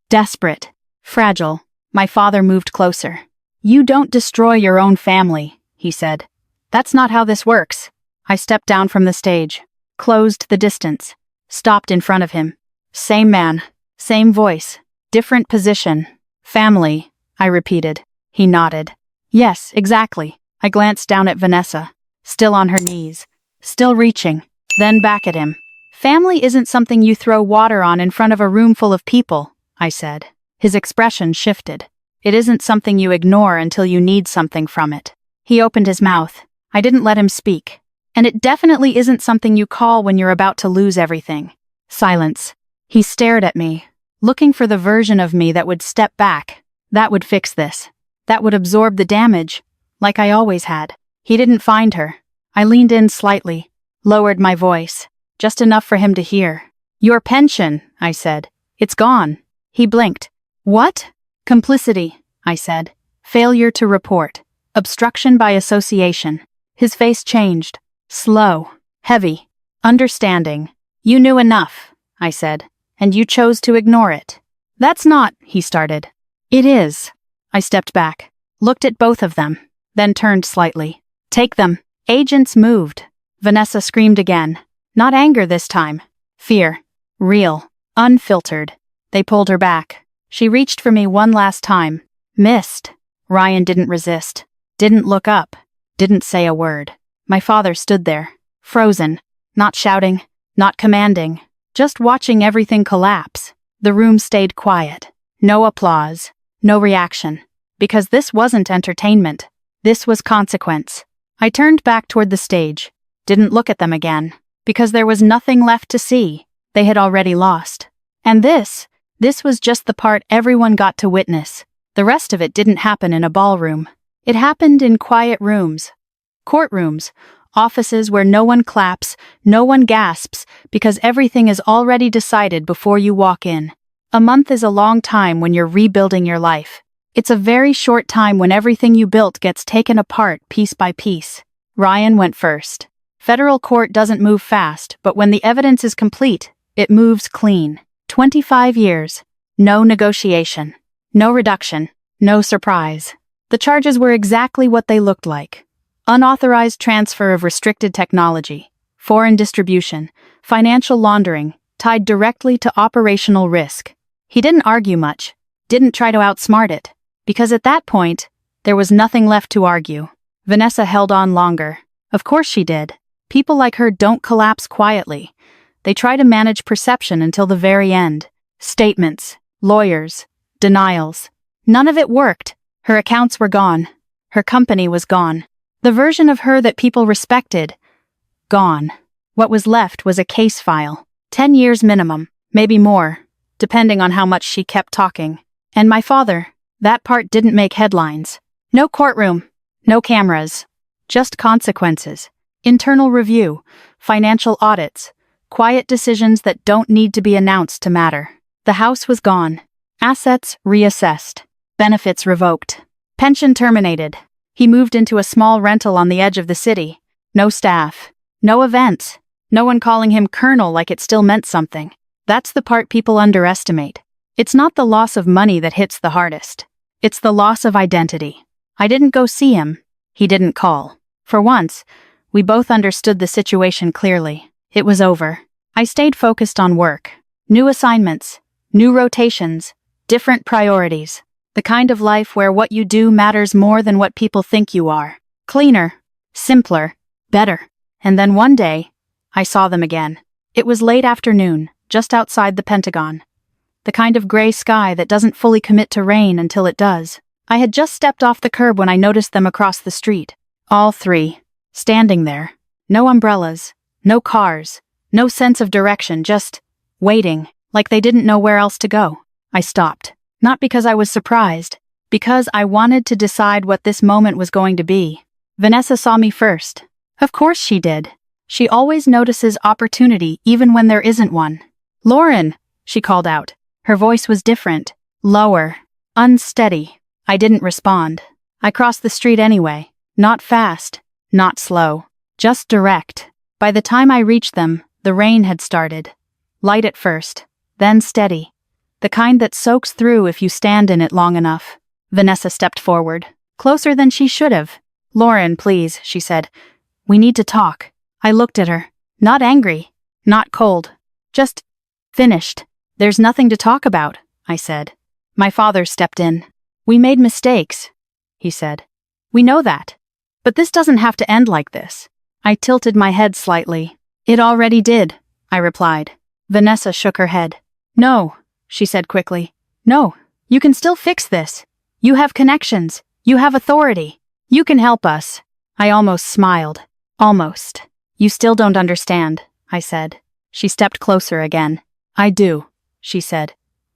Desperate. Fragile. My father moved closer. "You don't destroy your own family," he said. That's not how this works. I stepped down from the stage, closed the distance, stopped in front of him. Same man, same voice, different position. Family, I repeated. He nodded. Yes, exactly. I glanced down at Vanessa, still on her knees, still reaching, then back at him. Family isn't something you throw water on in front of a room full of people, I said. His expression shifted. It isn't something you ignore until you need something from it. He opened his mouth. I didn't let him speak. And it definitely isn't something you call when you're about to lose everything. Silence. He stared at me, looking for the version of me that would step back. That would fix this. That would absorb the damage, like I always had. He didn't find her. I leaned in slightly, lowered my voice, just enough for him to hear. Your pension, I said. It's gone. He blinked. What? Complicity, I said. Failure to report. Obstruction by association. His face changed. Slow. Heavy. Understanding. You knew enough, I said, and you chose to ignore it. That's not, he started. It is. I stepped back, looked at both of them, then turned slightly. Take them. Agents moved. Vanessa screamed again. Not anger this time. Fear. Real. Unfiltered. They pulled her back. She reached for me one last time. Missed. Ryan didn't resist. Didn't look up. Didn't say a word. My father stood there, frozen, not shouting, not commanding, just watching everything collapse. The room stayed quiet. No applause. No reaction. Because this wasn't entertainment. This was consequence. I turned back toward the stage. Didn't look at them again. Because there was nothing left to see. They had already lost. And this was just the part everyone got to witness. The rest of it didn't happen in a ballroom. It happened in quiet rooms. Courtrooms. Offices where no one claps, no one gasps, because everything is already decided before you walk in. A month is a long time when you're rebuilding your life. It's a very short time when everything you built gets taken apart piece by piece. Ryan went first. Federal court doesn't move fast, but when the evidence is complete, it moves clean. 25 years. No negotiation. No reduction. No surprise. The charges were exactly what they looked like. Unauthorized transfer of restricted technology, foreign distribution, financial laundering, tied directly to operational risk. He didn't argue much, didn't try to outsmart it, because at that point, there was nothing left to argue. Vanessa held on longer. Of course she did. People like her don't collapse quietly. They try to manage perception until the very end. Statements, lawyers, denials. None of it worked. Her accounts were gone. Her company was gone. The version of her that people respected, gone. What was left was a case file. 10 years minimum, maybe more, depending on how much she kept talking. And my father, that part didn't make headlines. No courtroom, no cameras, just consequences. Internal review, financial audits, quiet decisions that don't need to be announced to matter. The house was gone. Assets reassessed. Benefits revoked. Pension terminated. He moved into a small rental on the edge of the city. No staff. No events. No one calling him Colonel like it still meant something. That's the part people underestimate. It's not the loss of money that hits the hardest. It's the loss of identity. I didn't go see him. He didn't call. For once, we both understood the situation clearly. It was over. I stayed focused on work. New assignments. New rotations. Different priorities. The kind of life where what you do matters more than what people think you are. Cleaner, simpler, better. And then one day, I saw them again. It was late afternoon, just outside the Pentagon. The kind of gray sky that doesn't fully commit to rain until it does. I had just stepped off the curb when I noticed them across the street. All three, standing there. No umbrellas, no cars, no sense of direction, just waiting, like they didn't know where else to go. I stopped. Not because I was surprised, because I wanted to decide what this moment was going to be. Vanessa saw me first. Of course she did. She always notices opportunity even when there isn't one. Lauren, she called out. Her voice was different, lower, unsteady. I didn't respond. I crossed the street anyway. Not fast, not slow, just direct. By the time I reached them, the rain had started. Light at first, then steady. The kind that soaks through if you stand in it long enough. Vanessa stepped forward, closer than she should have. Lauren, please, she said. We need to talk. I looked at her. Not angry. Not cold. Just finished. There's nothing to talk about, I said. My father stepped in. We made mistakes, he said. We know that. But this doesn't have to end like this. I tilted my head slightly. It already did, I replied. Vanessa shook her head. No, she said quickly. No, you can still fix this. You have connections. You have authority. You can help us. I almost smiled. Almost. You still don't understand, I said. She stepped closer again. I do, she said.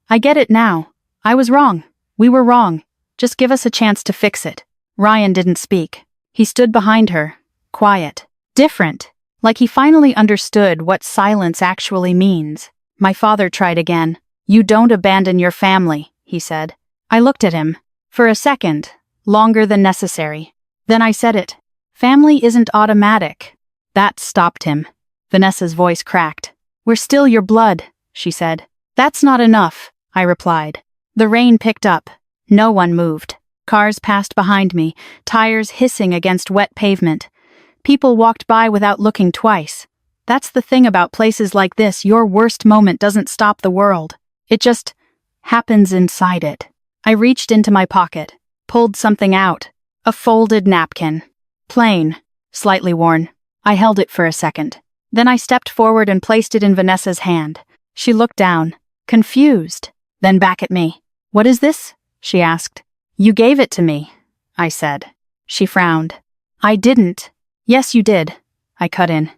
I get it now. I was wrong. We were wrong. Just give us a chance to fix it. Ryan didn't speak. He stood behind her, quiet, different, like he finally understood what silence actually means. My father tried again. You don't abandon your family, he said. I looked at him. For a second, longer than necessary. Then I said it. Family isn't automatic. That stopped him. Vanessa's voice cracked. We're still your blood, she said. That's not enough, I replied. The rain picked up. No one moved. Cars passed behind me, tires hissing against wet pavement. People walked by without looking twice. That's the thing about places like this, your worst moment doesn't stop the world. It just happens inside it. I reached into my pocket, pulled something out. A folded napkin. Plain, slightly worn. I held it for a second. Then I stepped forward and placed it in Vanessa's hand. She looked down, confused, then back at me. What is this? She asked. You gave it to me, I said. She frowned. I didn't. Yes, you did, I cut in.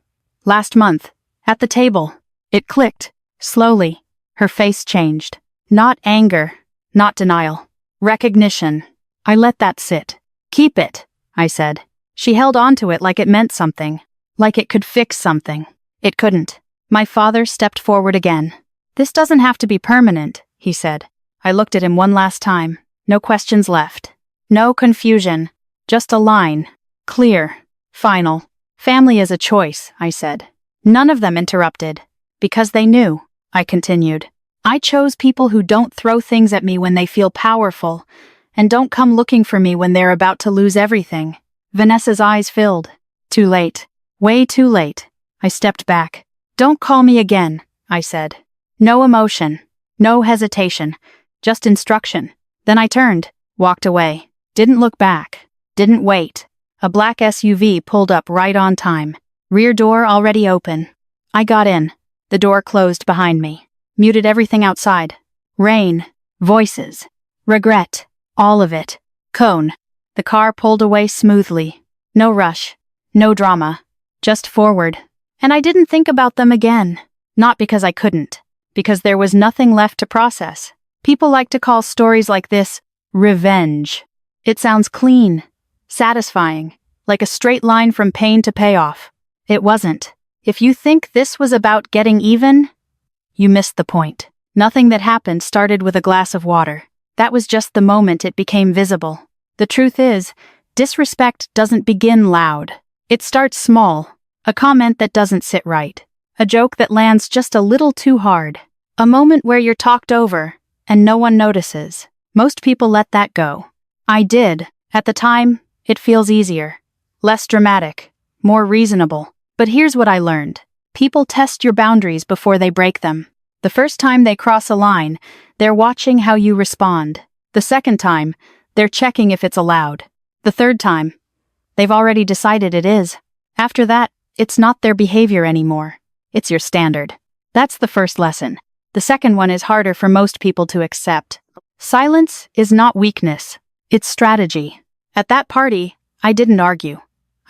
Last month, at the table. It clicked, slowly. Her face changed. Not anger, not denial. Recognition. I let that sit. Keep it, I said. She held onto it like it meant something, like it could fix something. It couldn't. My father stepped forward again. This doesn't have to be permanent, he said. I looked at him one last time. No questions left. No confusion. Just a line. Clear. Final. Family is a choice, I said. None of them interrupted. Because they knew, I continued. I chose people who don't throw things at me when they feel powerful, and don't come looking for me when they're about to lose everything. Vanessa's eyes filled. Too late. Way too late. I stepped back. Don't call me again, I said. No emotion. No hesitation. Just instruction. Then I turned, walked away. Didn't look back. Didn't wait. A black SUV pulled up right on time. Rear door already open. I got in. The door closed behind me. Muted everything outside. Rain. Voices. Regret. All of it. Cone. The car pulled away smoothly. No rush. No drama. Just forward. And I didn't think about them again. Not because I couldn't. Because there was nothing left to process. People like to call stories like this revenge. It sounds clean. Satisfying. Like a straight line from pain to payoff. It wasn't. If you think this was about getting even, you missed the point. Nothing that happened started with a glass of water. That was just the moment it became visible. The truth is, disrespect doesn't begin loud. It starts small. A comment that doesn't sit right. A joke that lands just a little too hard. A moment where you're talked over, and no one notices. Most people let that go. I did. At the time, it feels easier. Less dramatic. More reasonable. But here's what I learned. People test your boundaries before they break them. The first time they cross a line, they're watching how you respond. The second time, they're checking if it's allowed. The third time, they've already decided it is. After that, it's not their behavior anymore. It's your standard. That's the first lesson. The second one is harder for most people to accept. Silence is not weakness. It's strategy. At that party, I didn't argue.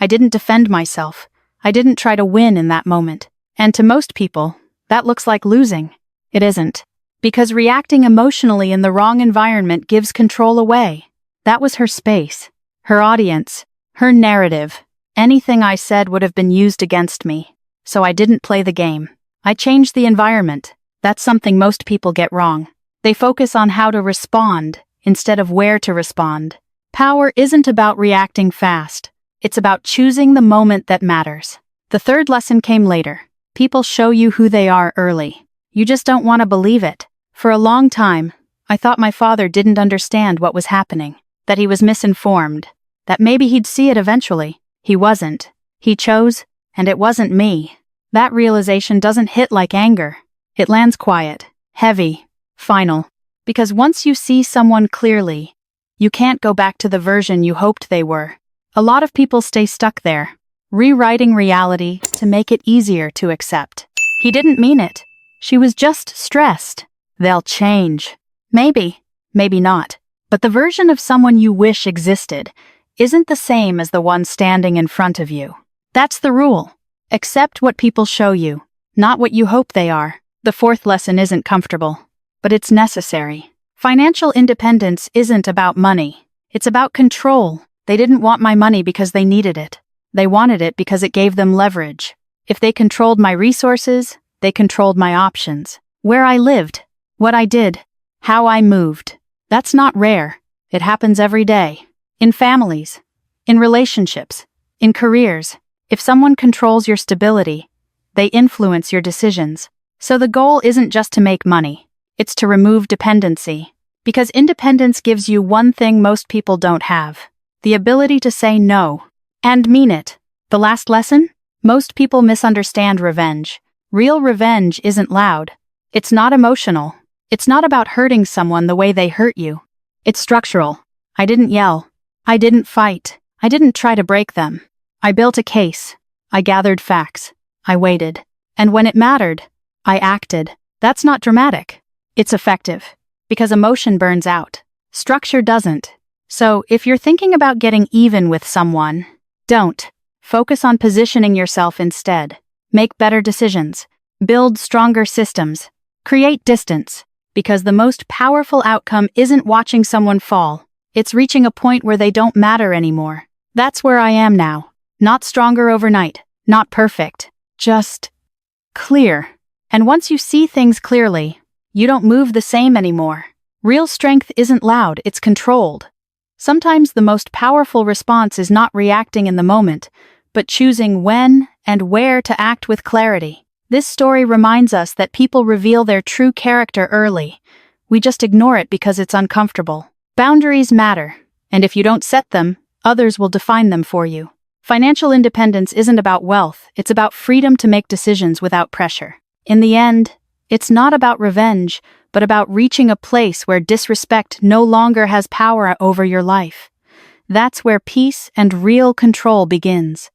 I didn't defend myself. I didn't try to win in that moment. And to most people, that looks like losing. It isn't. Because reacting emotionally in the wrong environment gives control away. That was her space, her audience, her narrative. Anything I said would have been used against me. So I didn't play the game. I changed the environment. That's something most people get wrong. They focus on how to respond instead of where to respond. Power isn't about reacting fast. It's about choosing the moment that matters. The third lesson came later. People show you who they are early. You just don't want to believe it. For a long time, I thought my father didn't understand what was happening, that he was misinformed. that maybe he'd see it eventually. He wasn't. He chose, and it wasn't me. That realization doesn't hit like anger. It lands quiet, heavy, final. Because once you see someone clearly, you can't go back to the version you hoped they were. A lot of people stay stuck there, rewriting reality to make it easier to accept. He didn't mean it. She was just stressed. They'll change. Maybe, maybe not. But the version of someone you wish existed isn't the same as the one standing in front of you. That's the rule. Accept what people show you, not what you hope they are. The fourth lesson isn't comfortable, but it's necessary. Financial independence isn't about money. It's about control. They didn't want my money because they needed it. They wanted it because it gave them leverage. If they controlled my resources, they controlled my options. Where I lived, what I did, how I moved. That's not rare. It happens every day. In families, in relationships, in careers. If someone controls your stability, they influence your decisions. So the goal isn't just to make money. It's to remove dependency. Because independence gives you one thing most people don't have: the ability to say no. And mean it. The last lesson? Most people misunderstand revenge. Real revenge isn't loud. It's not emotional. It's not about hurting someone the way they hurt you. It's structural. I didn't yell. I didn't fight. I didn't try to break them. I built a case. I gathered facts. I waited. And when it mattered, I acted. That's not dramatic. It's effective. Because emotion burns out. Structure doesn't. So, if you're thinking about getting even with someone, don't. Focus on positioning yourself instead. Make better decisions. Build stronger systems. Create distance. Because the most powerful outcome isn't watching someone fall. It's reaching a point where they don't matter anymore. That's where I am now. Not stronger overnight. Not perfect. Just clear. And once you see things clearly, you don't move the same anymore. Real strength isn't loud, it's controlled. Sometimes the most powerful response is not reacting in the moment, but choosing when and where to act with clarity. This story reminds us that people reveal their true character early. We just ignore it because it's uncomfortable. Boundaries matter, and if you don't set them, others will define them for you. Financial independence isn't about wealth, it's about freedom to make decisions without pressure. In the end, it's not about revenge, but about reaching a place where disrespect no longer has power over your life. That's where peace and real control begins.